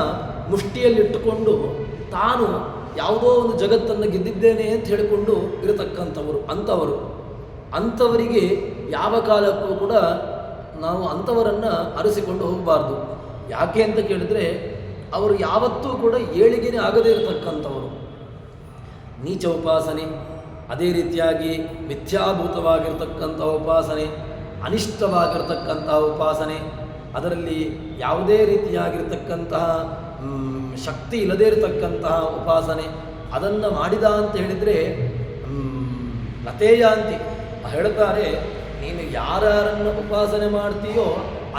ಮುಷ್ಟಿಯಲ್ಲಿಟ್ಟುಕೊಂಡು ತಾನು ಯಾವುದೋ ಒಂದು ಜಗತ್ತನ್ನು ಗೆದ್ದಿದ್ದೇನೆ ಅಂತ ಹೇಳಿಕೊಂಡು ಇರತಕ್ಕಂಥವರು ಅಂಥವರಿಗೆ ಯಾವ ಕಾಲಕ್ಕೂ ಕೂಡ ನಾವು ಅಂಥವರನ್ನು ಅರಸಿಕೊಂಡು ಹೋಗಬಾರ್ದು. ಯಾಕೆ ಅಂತ ಕೇಳಿದರೆ ಅವರು ಯಾವತ್ತೂ ಕೂಡ ಏಳಿಗೆನೇ ಆಗದೇ ಇರತಕ್ಕಂಥವರು. ನೀಚ ಉಪಾಸನೆ, ಅದೇ ರೀತಿಯಾಗಿ ಮಿಥ್ಯಾಭೂತವಾಗಿರ್ತಕ್ಕಂಥ ಉಪಾಸನೆ, ಅನಿಷ್ಟವಾಗಿರ್ತಕ್ಕಂತಹ ಉಪಾಸನೆ, ಅದರಲ್ಲಿ ಯಾವುದೇ ರೀತಿಯಾಗಿರ್ತಕ್ಕಂತಹ ಶಕ್ತಿ ಇಲ್ಲದೇ ಇರತಕ್ಕಂತಹ ಉಪಾಸನೆ, ಅದನ್ನು ಮಾಡಿದ ಅಂತ ಹೇಳಿದರೆ ನತೇಯಾಂತಿ ಹೇಳ್ತಾರೆ, ನೀನು ಯಾರನ್ನು ಉಪಾಸನೆ ಮಾಡ್ತೀಯೋ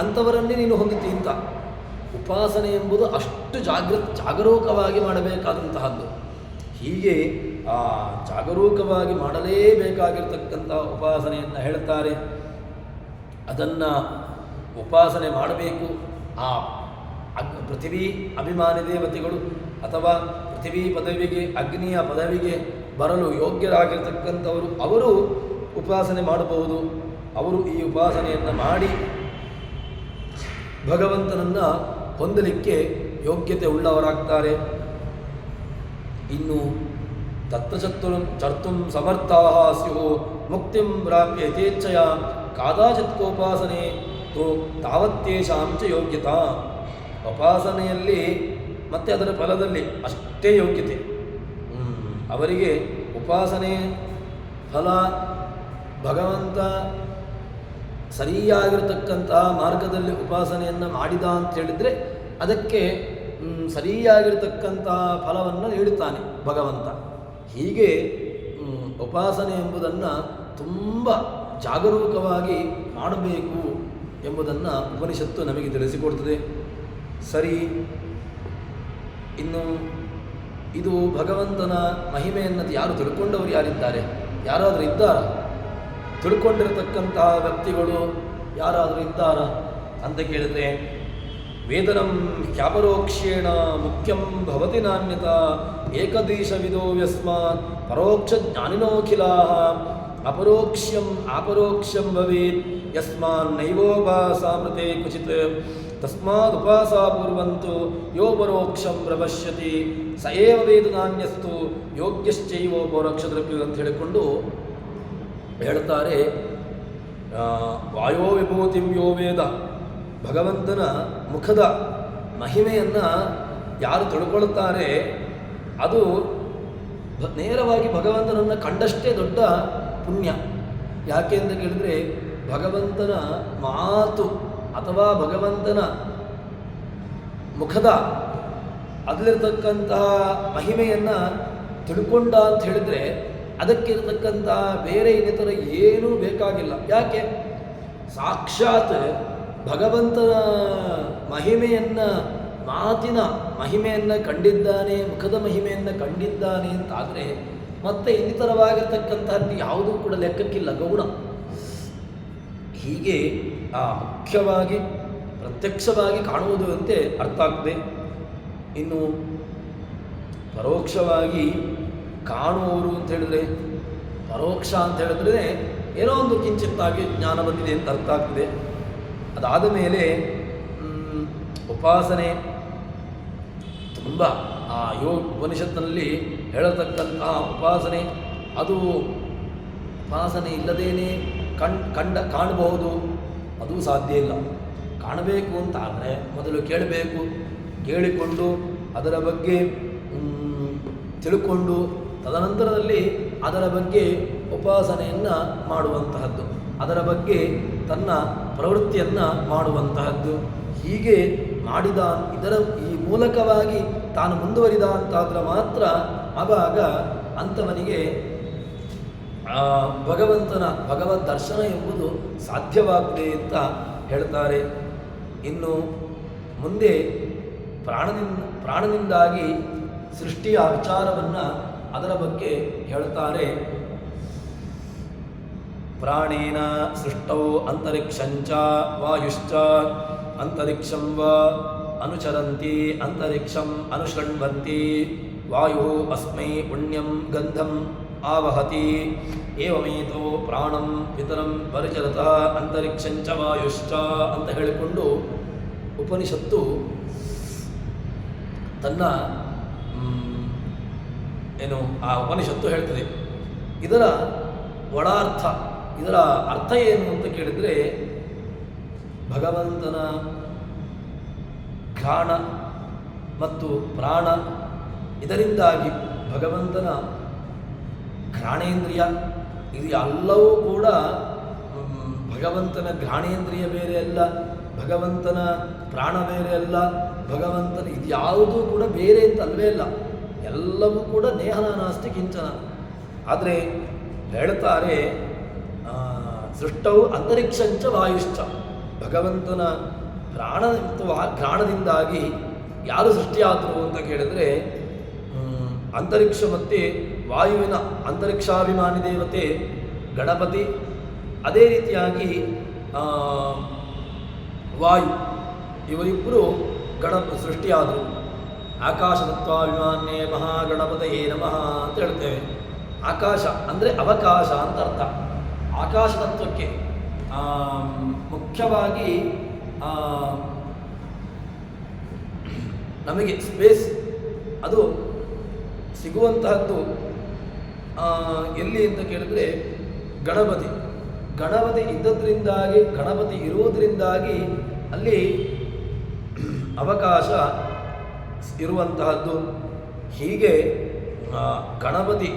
ಅಂಥವರನ್ನೇ ನೀನು ಹೊಂದುತ್ತೀ ಅಂತ. ಉಪಾಸನೆ ಎಂಬುದು ಅಷ್ಟು ಜಾಗರೂಕವಾಗಿ ಮಾಡಬೇಕಾದಂತಹದ್ದು. ಹೀಗೆ ಆ ಜಾಗರೂಕವಾಗಿ ಮಾಡಲೇಬೇಕಾಗಿರ್ತಕ್ಕಂಥ ಉಪಾಸನೆಯನ್ನು ಹೇಳ್ತಾರೆ. ಅದನ್ನು ಉಪಾಸನೆ ಮಾಡಬೇಕು. ಆ ಪೃಥ್ವಿ ಅಭಿಮಾನಿ ದೇವತೆಗಳು ಅಥವಾ ಪೃಥ್ವಿ ಪದವಿಗೆ, ಅಗ್ನಿಯ ಪದವಿಗೆ ಬರಲು ಯೋಗ್ಯರಾಗಿರ್ತಕ್ಕಂಥವರು ಅವರು ಉಪಾಸನೆ ಮಾಡಬಹುದು. ಅವರು ಈ ಉಪಾಸನೆಯನ್ನು ಮಾಡಿ ಭಗವಂತನನ್ನು ಹೊಂದಲಿಕ್ಕೆ ಯೋಗ್ಯತೆ ಉಳ್ಳವರಾಗ್ತಾರೆ. ಇನ್ನು ತತ್ತಚರ್ತುಂ ಸಮರ್ಥಾಃ ಸ್ಯುಃ ಮುಕ್ತಿಂ ಪ್ರಾಪ್ಯ ಯಥೇಚ್ಛಯ ಕಾದಾಚಿತ್ಕೋಪಾಸನೆ ತಾವತ್ತೇಷಾಂ ಚ ಯೋಗ್ಯತಾ. ಉಪಾಸನೆಯಲ್ಲಿ ಮತ್ತು ಅದರ ಫಲದಲ್ಲಿ ಅಷ್ಟೇ ಯೋಗ್ಯತೆ. ಅವರಿಗೆ ಉಪಾಸನೆ ಫಲ ಭಗವಂತ ಸರಿಯಾಗಿರ್ತಕ್ಕಂತಹ ಮಾರ್ಗದಲ್ಲಿ ಉಪಾಸನೆಯನ್ನು ಮಾಡಿದ ಅಂತ ಹೇಳಿದರೆ ಅದಕ್ಕೆ ಸರಿಯಾಗಿರ್ತಕ್ಕಂತಹ ಫಲವನ್ನು ನೀಡುತ್ತಾನೆ ಭಗವಂತ. ಹೀಗೆ ಉಪಾಸನೆ ಎಂಬುದನ್ನು ತುಂಬ ಜಾಗರೂಕವಾಗಿ ಮಾಡಬೇಕು ಎಂಬುದನ್ನು ಉಪನಿಷತ್ತು ನಮಗೆ ತಿಳಿಸಿಕೊಡ್ತದೆ. ಸರಿ, ಇನ್ನು ಇದು ಭಗವಂತನ ಮಹಿಮೆಯನ್ನು ಯಾರು ತಿಳ್ಕೊಂಡವರು ಯಾರಿದ್ದಾರೆ? ಯಾರಾದರೂ ಇದ್ದಾರಾ? ತಿಳ್ಕೊಂಡಿರತಕ್ಕಂತಹ ವ್ಯಕ್ತಿಗಳು ಯಾರಾದರೂ ಇದ್ದಾರಾ ಅಂತ ಕೇಳಿದರೆ, ವೇದನಂ ಹ್ಯಾಪರೋಕ್ಷೇಣ ಮುಖ್ಯಂ ಭವತಿ ನಾಣ್ಯತ ಏಕದೇಶವಿದೋ ಯಸ್ಮಾತ್ ಪರೋಕ್ಷ ಜ್ಞಾನಿನೋಖಿಲಾಃ ಅಪರೋಕ್ಷ್ಯಂ ಭವೇತ್ ಯಸ್ಮಾನ್ ನೈವೋಪಾಸಾಮೃತೆ ಕ್ವಚಿತ್ ತಸ್ಮಾದುಪಾಸಾ ಪೂರ್ವಂತು ಯೋ ಪರೋಕ್ಷಂ ಪ್ರಪಶ್ಯತಿ ಸ ಏವ ವೇದ ನಾಣ್ಯಸ್ತು ಯೋಗ್ಯಶ್ಚೈವೋ ಪರೋಕ್ಷದ್ರವ್ಯ ಅಂತ ಹೇಳಿಕೊಂಡು ಹೇಳ್ತಾರೆ. ವಾಯೋ ವಿಭೂತಿಂ ಯೋ ವೇದ, ಭಗವಂತನ ಮುಖದ ಮಹಿಮೆಯನ್ನು ಯಾರು ತಿಳ್ಕೊಳ್ತಾರೆ ಅದು ನೇರವಾಗಿ ಭಗವಂತನನ್ನು ಕಂಡಷ್ಟೇ ದೊಡ್ಡ ಪುಣ್ಯ. ಯಾಕೆ ಅಂತ ಕೇಳಿದರೆ ಭಗವಂತನ ಮಾತು ಅಥವಾ ಭಗವಂತನ ಮುಖದ ಅದರಲ್ಲಿರ್ತಕ್ಕಂತಹ ಮಹಿಮೆಯನ್ನು ತಿಳ್ಕೊಂಡ ಅಂತ ಹೇಳಿದರೆ ಅದಕ್ಕಿರ್ತಕ್ಕಂತಹ ಬೇರೆ ಇನ್ನಿತರ ಏನೂ ಬೇಕಾಗಿಲ್ಲ. ಯಾಕೆ? ಸಾಕ್ಷಾತ್ ಭಗವಂತನ ಮಹಿಮೆಯನ್ನು, ಮಾತಿನ ಮಹಿಮೆಯನ್ನು ಕಂಡಿದ್ದಾನೆ, ಮುಖದ ಮಹಿಮೆಯನ್ನು ಕಂಡಿದ್ದಾನೆ ಅಂತಾದರೆ ಮತ್ತೆ ಇನ್ನಿತರವಾಗಿರ್ತಕ್ಕಂಥದ್ದು ಯಾವುದೂ ಕೂಡ ಲೆಕ್ಕಕ್ಕಿಲ್ಲ, ಗೌಣ. ಹೀಗೆ ಆ ಮುಖ್ಯವಾಗಿ ಪ್ರತ್ಯಕ್ಷವಾಗಿ ಕಾಣುವುದು ಅಂತೆ ಅರ್ಥ ಆಗ್ತದೆ. ಇನ್ನು ಪರೋಕ್ಷವಾಗಿ ಕಾಣುವವರು ಅಂತ ಹೇಳಿದ್ರೆ, ಪರೋಕ್ಷ ಅಂತ ಹೇಳಿದ್ರೆ ಏನೋ ಒಂದು ಕಿಂಚಿತ್ತಾಗಿ ಜ್ಞಾನ ಬಂದಿದೆ ಅಂತ ಅರ್ಥ ಆಗ್ತದೆ. ಅದಾದ ಮೇಲೆ ಉಪಾಸನೆ ತುಂಬ ಆ ಉಪನಿಷತ್ತಿನಲ್ಲಿ ಹೇಳತಕ್ಕಂತಹ ಉಪಾಸನೆ, ಅದು ಉಪಾಸನೆ ಇಲ್ಲದೇನೆ ಕಾಣಬಹುದು, ಅದು ಸಾಧ್ಯ ಇಲ್ಲ. ಕಾಣಬೇಕು ಅಂತ ಆದರೆ ಮೊದಲು ಕೇಳಬೇಕು, ಕೇಳಿಕೊಂಡು ಅದರ ಬಗ್ಗೆ ತಿಳ್ಕೊಂಡು ತದನಂತರದಲ್ಲಿ ಅದರ ಬಗ್ಗೆ ಉಪಾಸನೆಯನ್ನು ಮಾಡುವಂತಹದ್ದು, ಅದರ ಬಗ್ಗೆ ತನ್ನ ಪ್ರವೃತ್ತಿಯನ್ನು ಮಾಡುವಂತಹದ್ದು. ಹೀಗೆ ಮಾಡಿದ ಈ ಮೂಲಕವಾಗಿ ತಾನು ಮುಂದುವರಿದ ಅಂತಾದರೆ ಮಾತ್ರ ಆವಾಗ ಅಂಥವನಿಗೆ ಭಗವದ್ ದರ್ಶನ ಎಂಬುದು ಸಾಧ್ಯವಾಗ್ತದೆ ಅಂತ ಹೇಳ್ತಾರೆ. ಇನ್ನು ಮುಂದೆ ಪ್ರಾಣನಿಂದಾಗಿ ಸೃಷ್ಟಿಯ ವಿಚಾರವನ್ನು ಅದರ ಬಗ್ಗೆ ಹೇಳ್ತಾರೆ. ಪ್ರಾಣೇನ ಸೃಷ್ಟೌ ಅಂತರಿಕ್ಷಂಚ ವಾಯುಶ್ಚ ಅಂತರಿಕ್ಷಂ ವಾ ಅನುಚರಂತಿ ಅಂತರಿಕ್ಷಂ ಅನುಶೃಣ್ವಂತಿ ವಾಯು ಅಸ್ಮೈ ಪುಣ್ಯಂ ಗಂಧಂ ಆವಹತಿ ಏವಮೇತೋ ಪ್ರಾಣಂ ಪಿತರಂ ಪರಿಚರತಃ ಅಂತರಿಕ್ಷಂಚ ವಾಯುಶ್ಚ ಅಂತ ಹೇಳಿಕೊಂಡು ಉಪನಿಷತ್ತು ತನ್ನ ಏನು ಆ ಉಪನಿಷತ್ತು ಹೇಳ್ತದೆ. ಇದರ ಒಳಾರ್ಥ, ಇದರ ಅರ್ಥ ಏನು ಅಂತ ಕೇಳಿದರೆ, ಭಗವಂತನ ಘ್ರಾಣ ಮತ್ತು ಪ್ರಾಣ, ಇದರಿಂದಾಗಿ ಭಗವಂತನ ಘ್ರಾಣೇಂದ್ರಿಯ, ಇದು ಎಲ್ಲವೂ ಕೂಡ ಭಗವಂತನ ಘ್ರಾಣೇಂದ್ರಿಯ ಬೇರೆ ಅಲ್ಲ, ಭಗವಂತನ ಪ್ರಾಣ ಬೇರೆ ಅಲ್ಲ, ಭಗವಂತನ ಇದ್ಯಾವುದೂ ಕೂಡ ಬೇರೆ ಅಂತ ಅಲ್ವೇ ಅಲ್ಲ, ಎಲ್ಲವೂ ಕೂಡ ನೇಹನ ನಾಸ್ತಿ ಕಿಂಚನ. ಆದರೆ ಹೇಳ್ತಾರೆ ಸೃಷ್ಟವು ಅಂತರಿಕ್ಷಂಚ ವಾಯುಶ್ಚ, ಭಗವಂತನ ಪ್ರಾಣ ಘ್ರಾಣದಿಂದಾಗಿ ಯಾರು ಸೃಷ್ಟಿಯಾದರು ಅಂತ ಕೇಳಿದರೆ ಅಂತರಿಕ್ಷ ಮತ್ತು ವಾಯುವಿನ ಅಂತರಿಕ್ಷಾಭಿಮಾನಿ ದೇವತೆ ಗಣಪತಿ, ಅದೇ ರೀತಿಯಾಗಿ ವಾಯು, ಇವರಿಬ್ಬರು ಸೃಷ್ಟಿಯಾದರು. ಆಕಾಶತತ್ವಾಭಿಮಾನ್ಯೇ ಮಹಾಗಣಪತಯೇ ನಮಃ ಅಂತ ಹೇಳ್ತೇವೆ. ಆಕಾಶ ಅಂದರೆ ಅವಕಾಶ ಅಂತ ಅರ್ಥ. ಆಕಾಶ ತತ್ವಕ್ಕೆ ಮುಖ್ಯವಾಗಿ ನಮಗೆ ಸ್ಪೇಸ್ ಅದು ಸಿಗುವಂತಹದ್ದು ಎಲ್ಲಿ ಅಂತ ಕೇಳಿದರೆ ಗಣಪತಿ. ಗಣಪತಿ ಇದ್ದದ್ರಿಂದಾಗಿ, ಗಣಪತಿ ಇರುವುದರಿಂದಾಗಿ ಅಲ್ಲಿ ಅವಕಾಶ ಇರುವಂತಹದ್ದು. ಹೀಗೆ ಗಣಪತಿ,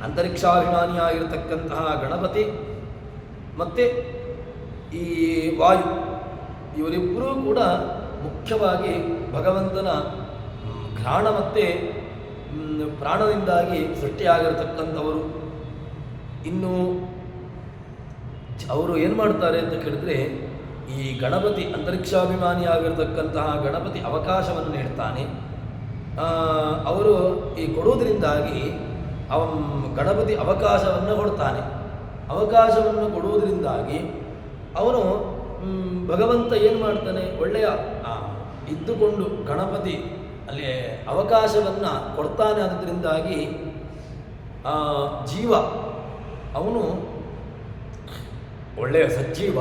ಅಂತರಿಕ್ಷಾಭಿಮಾನಿಯಾಗಿರತಕ್ಕಂತಹ ಗಣಪತಿ ಮತ್ತು ಈ ವಾಯು, ಇವರಿಬ್ಬರೂ ಕೂಡ ಮುಖ್ಯವಾಗಿ ಭಗವಂತನ ಘ್ರಾಣ ಮತ್ತು ಪ್ರಾಣದಿಂದಾಗಿ ಸೃಷ್ಟಿಯಾಗಿರತಕ್ಕಂಥವರು. ಇನ್ನು ಅವರು ಏನು ಮಾಡ್ತಾರೆ ಅಂತ ಕೇಳಿದರೆ, ಈ ಗಣಪತಿ ಅಂತರಿಕ್ಷಾಭಿಮಾನಿಯಾಗಿರ್ತಕ್ಕಂತಹ ಗಣಪತಿ ಅವಕಾಶವನ್ನು ನೀಡ್ತಾನೆ. ಅವರು ಈ ಕೊಡುವುದರಿಂದಾಗಿ ಗಣಪತಿ ಅವಕಾಶವನ್ನು ಕೊಡ್ತಾನೆ. ಅವಕಾಶವನ್ನು ಕೊಡುವುದರಿಂದಾಗಿ ಅವನು ಭಗವಂತ ಏನು ಮಾಡ್ತಾನೆ, ಒಳ್ಳೆಯ ಇದ್ದುಕೊಂಡು ಗಣಪತಿ ಅಲ್ಲಿ ಅವಕಾಶವನ್ನು ಕೊಡ್ತಾನೆ. ಅದರಿಂದಾಗಿ ಜೀವ ಅವನು ಒಳ್ಳೆಯ ಸಜ್ಜೀವ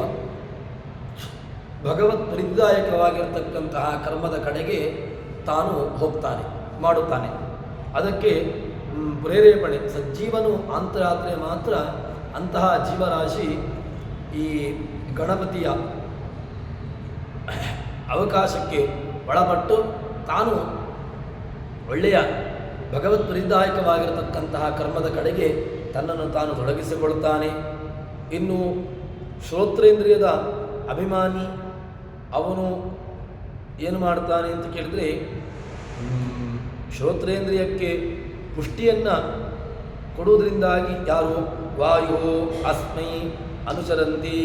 ಭಗವತ್ ಪರಿದಾಯಕವಾಗಿರ್ತಕ್ಕಂತಹ ಕರ್ಮದ ಕಡೆಗೆ ತಾನು ಹೋಗ್ತಾನೆ, ಮಾಡುತ್ತಾನೆ. ಅದಕ್ಕೆ ಪ್ರೇರೇಪಣೆ ಸಜ್ಜೀವನು ಅಂತರಾತ್ರೆ ಮಾತ್ರ ಅಂತಹ ಜೀವರಾಶಿ ಈ ಗಣಪತಿಯ ಅವಕಾಶಕ್ಕೆ ಒಳಪಟ್ಟು ತಾನು ಒಳ್ಳೆಯ ಭಗವತ್ ಪರಿದಾಯಕವಾಗಿರತಕ್ಕಂತಹ ಕರ್ಮದ ಕಡೆಗೆ ತನ್ನನ್ನು ತಾನು ತೊಡಗಿಸಿಕೊಳ್ಳುತ್ತಾನೆ. ಇನ್ನು ಶ್ರೋತ್ರೇಂದ್ರಿಯದ ಅಭಿಮಾನಿ ಅವನು ಏನು ಮಾಡ್ತಾನೆ ಅಂತ ಕೇಳಿದರೆ, ಶ್ರೋತ್ರೇಂದ್ರಿಯಕ್ಕೆ ಪುಷ್ಟಿಯನ್ನು ಕೊಡುವುದರಿಂದಾಗಿ ಯಾರು ವಾಯು ಅಸ್ಮೈ ಅನುಸರಂತಿ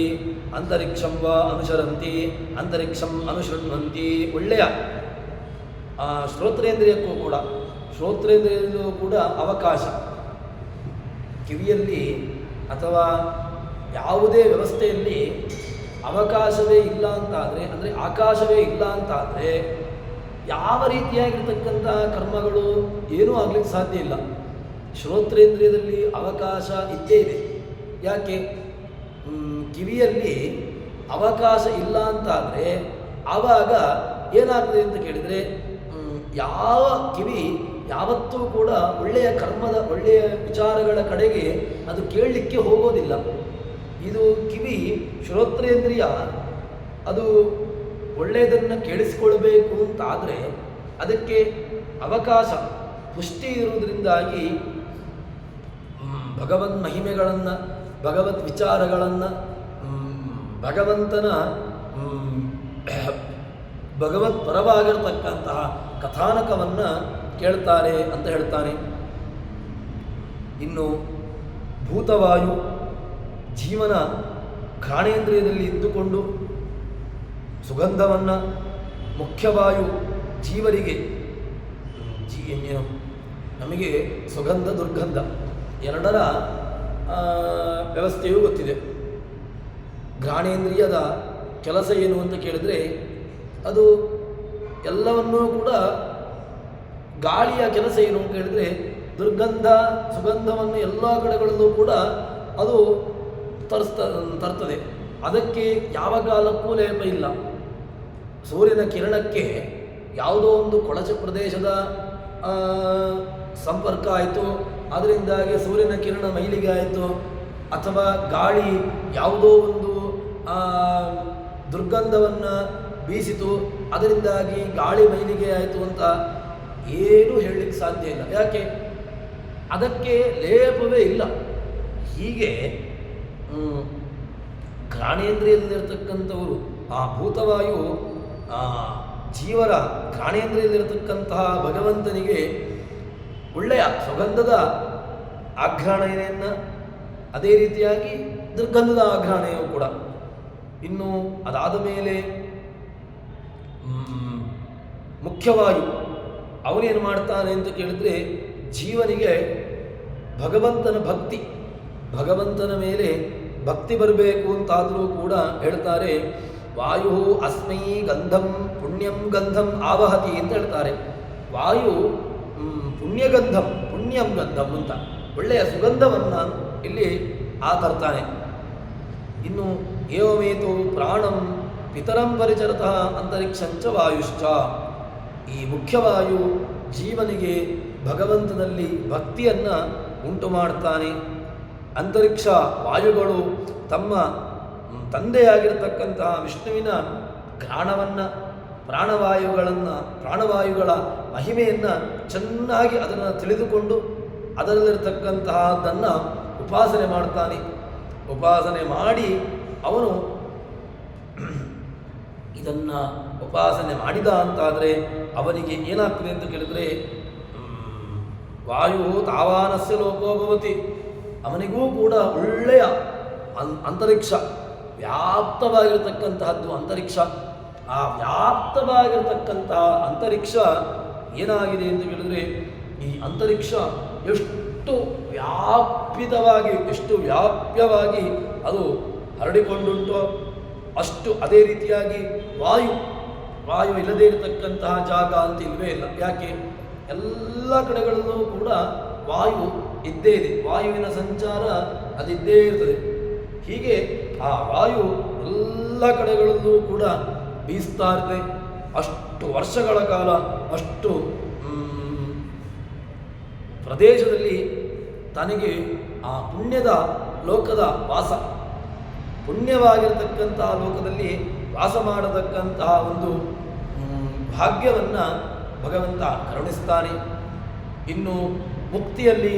ಅಂತರಿಕ್ಷಂ ವಾ ಅನುಸರಂತಿ ಅಂತರಿಕ್ಷಂ ಅನುಶೃಣ್ವಂತಿ. ಒಳ್ಳೆಯ ಶ್ರೋತ್ರೇಂದ್ರಿಯಕ್ಕೂ ಕೂಡ ಅವಕಾಶ, ಕಿವಿಯಲ್ಲಿ ಅಥವಾ ಯಾವುದೇ ವ್ಯವಸ್ಥೆಯಲ್ಲಿ ಅವಕಾಶವೇ ಇಲ್ಲ ಅಂತಾದರೆ, ಅಂದರೆ ಆಕಾಶವೇ ಇಲ್ಲ ಅಂತಾದರೆ ಯಾವ ರೀತಿಯಾಗಿರ್ತಕ್ಕಂಥ ಕರ್ಮಗಳು ಏನೂ ಆಗಲಿಕ್ಕೆ ಸಾಧ್ಯ ಇಲ್ಲ. ಶ್ರೋತ್ರೇಂದ್ರಿಯದಲ್ಲಿ ಅವಕಾಶ ಇದ್ದೇ ಇದೆ. ಯಾಕೆ? ಕಿವಿಯಲ್ಲಿ ಅವಕಾಶ ಇಲ್ಲ ಅಂತಾದರೆ ಆವಾಗ ಏನಾಗ್ತದೆ ಅಂತ ಕೇಳಿದರೆ, ಯಾವ ಕಿವಿ ಯಾವತ್ತೂ ಕೂಡ ಒಳ್ಳೆಯ ಕರ್ಮದ, ಒಳ್ಳೆಯ ವಿಚಾರಗಳ ಕಡೆಗೆ ಅದು ಕೇಳಲಿಕ್ಕೆ ಹೋಗೋದಿಲ್ಲ. ಇದು ಕಿವಿ ಶ್ರೋತ್ರೇಂದ್ರಿಯ ಅದು ಒಳ್ಳೆಯದನ್ನು ಕೇಳಿಸಿಕೊಳ್ಬೇಕು ಅಂತಾದರೆ ಅದಕ್ಕೆ ಅವಕಾಶ ಪುಷ್ಟಿ ಇರುವುದರಿಂದಾಗಿ ಭಗವನ್ ಮಹಿಮೆಗಳನ್ನು, ಭಗವತ್ ವಿಚಾರಗಳನ್ನು, ಭಗವಂತನ ಭಗವತ್ ಪರವಾಗಿರತಕ್ಕಂತಹ ಕಥಾನಕವನ್ನು ಕೇಳ್ತಾರೆ ಅಂತ ಹೇಳ್ತಾನೆ. ಇನ್ನು ಭೂತವಾಯು ಜೀವನ ಘ್ರಾಣೇಂದ್ರಿಯದಲ್ಲಿ ಇದ್ದುಕೊಂಡು ಸುಗಂಧವನ್ನು, ಮುಖ್ಯವಾಯು ಜೀವರಿಗೆ ನಮಗೆ ಸುಗಂಧ ದುರ್ಗಂಧ ಎರಡರ ವ್ಯವಸ್ಥೆಯೂ ಗೊತ್ತಿದೆ. ಘ್ರಾಣೇಂದ್ರಿಯದ ಕೆಲಸ ಏನು ಅಂತ ಕೇಳಿದರೆ, ಅದು ಎಲ್ಲವನ್ನೂ ಕೂಡ ಗಾಳಿಯ ಕೆಲಸ ಏನು ಅಂತ ಹೇಳಿದ್ರೆ ದುರ್ಗಂಧ ಸುಗಂಧವನ್ನು ಎಲ್ಲ ಕಡೆಗಳಲ್ಲೂ ಕೂಡ ಅದು ತರ್ತದೆ. ಅದಕ್ಕೆ ಯಾವ ಕಾಲಕ್ಕೂ ಲೇಪ ಇಲ್ಲ. ಸೂರ್ಯನ ಕಿರಣಕ್ಕೆ ಯಾವುದೋ ಒಂದು ಕೊಳಚೆ ಪ್ರದೇಶದ ಸಂಪರ್ಕ ಆಯಿತು, ಅದರಿಂದಾಗಿ ಸೂರ್ಯನ ಕಿರಣ ಮೈಲಿಗೆ ಆಯಿತು, ಅಥವಾ ಗಾಳಿ ಯಾವುದೋ ಒಂದು ದುರ್ಗಂಧವನ್ನು ಬೀಸಿತು, ಅದರಿಂದಾಗಿ ಗಾಳಿ ಮೈಲಿಗೆ ಆಯಿತು ಅಂತ ಏನೂ ಹೇಳಲಿಕ್ಕೆ ಸಾಧ್ಯ ಇಲ್ಲ. ಯಾಕೆ? ಅದಕ್ಕೆ ಲೇಪವೇ ಇಲ್ಲ. ಹೀಗೆ ಘ್ರಾಣೇಂದ್ರಿಯದಲ್ಲಿರ್ತಕ್ಕಂಥವರು, ಆ ಭೂತವಾಯು ಜೀವರ ಘ್ರಾಣೇಂದ್ರಿಯದಲ್ಲಿರತಕ್ಕಂತಹ ಭಗವಂತನಿಗೆ ಒಳ್ಳೆಯ ಸುಗಂಧದ ಆಘ್ರಾಣೆಯನ್ನು, ಅದೇ ರೀತಿಯಾಗಿ ದುರ್ಗಂಧದ ಆಘ್ರಾಣೆಯೂ ಕೂಡ. ಇನ್ನು ಅದಾದ ಮೇಲೆ ಮುಖ್ಯವಾಯು ಅವನೇನು ಮಾಡ್ತಾನೆ ಅಂತ ಕೇಳಿದ್ರೆ, ಜೀವನಿಗೆ ಭಗವಂತನ ಮೇಲೆ ಭಕ್ತಿ ಬರಬೇಕು ಅಂತಾದರೂ ಕೂಡ ಹೇಳ್ತಾರೆ, ವಾಯು ಅಸ್ಮೈ ಗಂಧಂ ಪುಣ್ಯಂ ಗಂಧಂ ಆವಹತಿ ಅಂತ ಹೇಳ್ತಾರೆ. ವಾಯು ಪುಣ್ಯಂ ಗಂಧಂ ಅಂತ ಒಳ್ಳೆಯ ಸುಗಂಧವನ್ನು ಇಲ್ಲಿ ತರ್ತಾನೆ. ಇನ್ನು ಏವಮೇತು ಪ್ರಾಣಂ ಪಿತರಂ ಪರಿಚರತಃ ಅಂತರಿಕ್ಷಂಚ ವಾಯುಶ್ಚ. ಈ ಮುಖ್ಯವಾಯು ಜೀವನಿಗೆ ಭಗವಂತನಲ್ಲಿ ಭಕ್ತಿಯನ್ನು ಉಂಟು ಮಾಡ್ತಾನೆ. ಅಂತರಿಕ್ಷ ವಾಯುಗಳು ತಮ್ಮ ತಂದೆಯಾಗಿರತಕ್ಕಂತಹ ವಿಷ್ಣುವಿನ ಘ್ರಾಣವನ್ನು, ಪ್ರಾಣವಾಯುಗಳ ಮಹಿಮೆಯನ್ನು ಚೆನ್ನಾಗಿ ಅದನ್ನು ತಿಳಿದುಕೊಂಡು ಅದರಲ್ಲಿರ್ತಕ್ಕಂತಹದ್ದನ್ನು ಉಪಾಸನೆ ಮಾಡ್ತಾನೆ. ಉಪಾಸನೆ ಮಾಡಿ ಅವನು ಇದನ್ನು ಉಪಾಸನೆ ಮಾಡಿದ ಅಂತಾದರೆ ಅವನಿಗೆ ಏನಾಗ್ತದೆ ಅಂತ ಕೇಳಿದರೆ, ವಾಯು ತಾವಾನಸ್ಯ ಲೋಕೋ ಭವತಿ, ಅವನಿಗೂ ಕೂಡ ಒಳ್ಳೆಯ ಅಂತರಿಕ್ಷ, ವ್ಯಾಪ್ತವಾಗಿರತಕ್ಕಂತಹದ್ದು ಅಂತರಿಕ್ಷ. ಆ ವ್ಯಾಪ್ತವಾಗಿರತಕ್ಕಂತಹ ಅಂತರಿಕ್ಷ ಏನಾಗಿದೆ ಅಂತ ಹೇಳಿದರೆ, ಈ ಅಂತರಿಕ್ಷ ಎಷ್ಟು ವ್ಯಾಪ್ಯವಾಗಿ ಅದು ಹರಡಿಕೊಂಡುಂಟೋ ಅಷ್ಟು. ಅದೇ ರೀತಿಯಾಗಿ ವಾಯು ಇಲ್ಲದೇ ಇರತಕ್ಕಂತಹ ಜಾಗ ಅಂತ ಇಲ್ಲವೇ ಇಲ್ಲ. ಯಾಕೆ? ಎಲ್ಲ ಕಡೆಗಳಲ್ಲೂ ಕೂಡ ವಾಯು ಇದ್ದೇ ಇದೆ, ವಾಯುವಿನ ಸಂಚಾರ ಅದಿದ್ದೇ ಇರ್ತದೆ. ಹೀಗೆ ಆ ವಾಯು ಎಲ್ಲ ಕಡೆಗಳಲ್ಲೂ ಕೂಡ ಬೀಸ್ತಾ ಇರ್ತದೆ. ಅಷ್ಟು ವರ್ಷಗಳ ಕಾಲ ಅಷ್ಟು ಪ್ರದೇಶದಲ್ಲಿ ತನಗೆ ಆ ಪುಣ್ಯದ ಲೋಕದ ವಾಸ, ಪುಣ್ಯವಾಗಿರತಕ್ಕಂತಹ ಲೋಕದಲ್ಲಿ ವಾಸ ಮಾಡತಕ್ಕಂತಹ ಒಂದು ಭಾಗ್ಯವನ್ನು ಭಗವಂತ ಕರುಣಿಸ್ತಾನೆ. ಇನ್ನು ಮುಕ್ತಿಯಲ್ಲಿ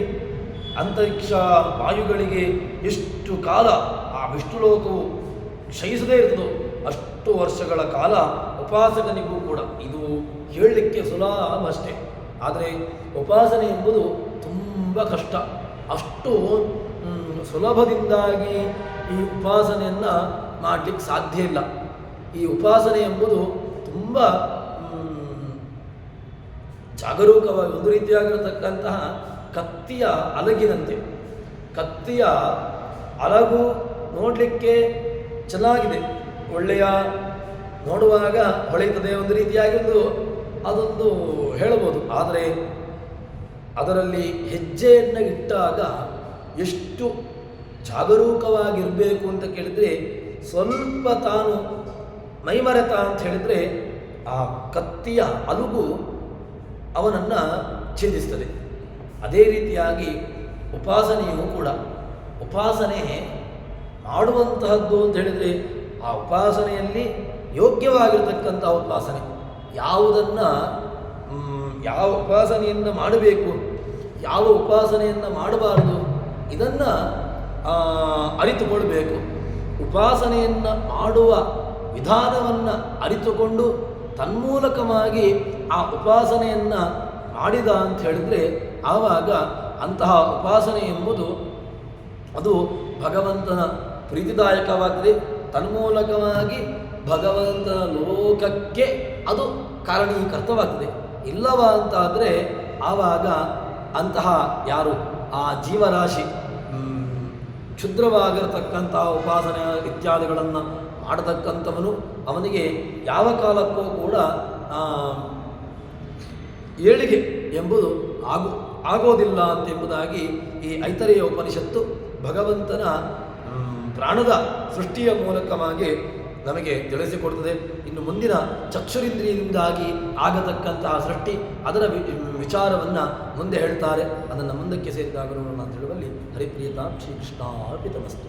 ಅಂತರಿಕ್ಷ ವಾಯುಗಳಿಗೆ ಎಷ್ಟು ಕಾಲ ಆ ವಿಷ್ಣುಲೋಕವು ಕ್ಷಯಿಸದೇ ಇರ್ತದೋ ಅಷ್ಟು ವರ್ಷಗಳ ಕಾಲ ಉಪಾಸಕನಿಗೂ ಕೂಡ ಇದು ಹೇಳಲಿಕ್ಕೆ ಸುಲಭ ಅಷ್ಟೇ. ಆದರೆ ಉಪಾಸನೆ ಎಂಬುದು ತುಂಬ ಕಷ್ಟ. ಅಷ್ಟು ಸುಲಭದಿಂದಾಗಿ ಈ ಉಪಾಸನೆಯನ್ನು ಮಾಡಲಿಕ್ಕೆ ಸಾಧ್ಯ ಇಲ್ಲ. ಈ ಉಪಾಸನೆ ಎಂಬುದು ತುಂಬ ಜಾಗರೂಕವಾಗಿ, ಒಂದು ರೀತಿಯಾಗಿರತಕ್ಕಂತಹ ಕತ್ತಿಯ ಅಲಗಿನಂತೆ. ಕತ್ತಿಯ ಅಲಗು ನೋಡಲಿಕ್ಕೆ ಚೆನ್ನಾಗಿದೆ, ಒಳ್ಳೆಯ ನೋಡುವಾಗ ಹೊಳೆಯುತ್ತದೆ, ಒಂದು ರೀತಿಯಾಗಿ ಅದೊಂದು ಹೇಳಬಹುದು. ಆದರೆ ಅದರಲ್ಲಿ ಹೆಜ್ಜೆಯನ್ನು ಇಟ್ಟಾಗ ಎಷ್ಟು ಜಾಗರೂಕವಾಗಿರಬೇಕು ಅಂತ ಕೇಳಿದರೆ, ಸ್ವಲ್ಪ ತಾನು ಮೈಮರೆತ ಅಂತ ಹೇಳಿದರೆ ಆ ಕತ್ತಿಯ ಅಲುಗು ಅವನನ್ನು ಛೇದಿಸ್ತದೆ. ಅದೇ ರೀತಿಯಾಗಿ ಉಪಾಸನೆಯೂ ಕೂಡ, ಉಪಾಸನೆ ಮಾಡುವಂತಹದ್ದು ಅಂತ ಹೇಳಿದರೆ ಆ ಉಪಾಸನೆಯಲ್ಲಿ ಯೋಗ್ಯವಾಗಿರತಕ್ಕಂಥ ಉಪಾಸನೆ, ಯಾವ ಉಪಾಸನೆಯನ್ನು ಮಾಡಬೇಕು, ಯಾವ ಉಪಾಸನೆಯನ್ನು ಮಾಡಬಾರದು, ಇದನ್ನು ಅರಿತುಕೊಳ್ಬೇಕು. ಉಪಾಸನೆಯನ್ನು ಮಾಡುವ ವಿಧಾನವನ್ನು ಅರಿತುಕೊಂಡು ತನ್ಮೂಲಕವಾಗಿ ಆ ಉಪಾಸನೆಯನ್ನು ಮಾಡಿದ ಅಂತ ಹೇಳಿದರೆ ಆವಾಗ ಅಂತಹ ಉಪಾಸನೆ ಎಂಬುದು ಅದು ಭಗವಂತನ ಪ್ರೀತಿದಾಯಕವಾಗಿದೆ. ತನ್ಮೂಲಕವಾಗಿ ಭಗವಂತನ ಲೋಕಕ್ಕೆ ಅದು ಕಾರಣೀಕರ್ತವಾಗ್ತದೆ. ಇಲ್ಲವ ಅಂತಾದರೆ ಆವಾಗ ಅಂತಹ ಯಾರು ಆ ಜೀವರಾಶಿ ಕ್ಷುದ್ರವಾಗಿರತಕ್ಕಂಥ ಉಪಾಸನೆ ಇತ್ಯಾದಿಗಳನ್ನು ಮಾಡತಕ್ಕಂಥವನು ಅವನಿಗೆ ಯಾವ ಕಾಲಕ್ಕೂ ಕೂಡ ಏಳಿಗೆ ಎಂಬುದು ಆಗೋದಿಲ್ಲ ಎಂಬುದಾಗಿ ಈ ಐತರೇಯ ಉಪನಿಷತ್ತು ಭಗವಂತನ ಪ್ರಾಣದ ಸೃಷ್ಟಿಯ ಮೂಲಕವಾಗಿ ನಮಗೆ ತಿಳಿಸಿಕೊಡ್ತದೆ. ಇನ್ನು ಮುಂದಿನ ಚಕ್ಷುರಿಂದ್ರಿಯದಿಂದಾಗಿ ಆಗತಕ್ಕಂತಹ ಸೃಷ್ಟಿ ಅದರ ವಿಚಾರವನ್ನು ಮುಂದೆ ಹೇಳ್ತಾರೆ. ಅದನ್ನು ಮುಂದಕ್ಕೆ ಸೇರಿದಾಗ ನೋಡೋಣ ಅಂತ ಹೇಳುವಲ್ಲಿ ಹರಿಪ್ರಿಯತಾಂ ಶ್ರೀಕೃಷ್ಣ ಅರ್ಪಿತಮಸ್ತು.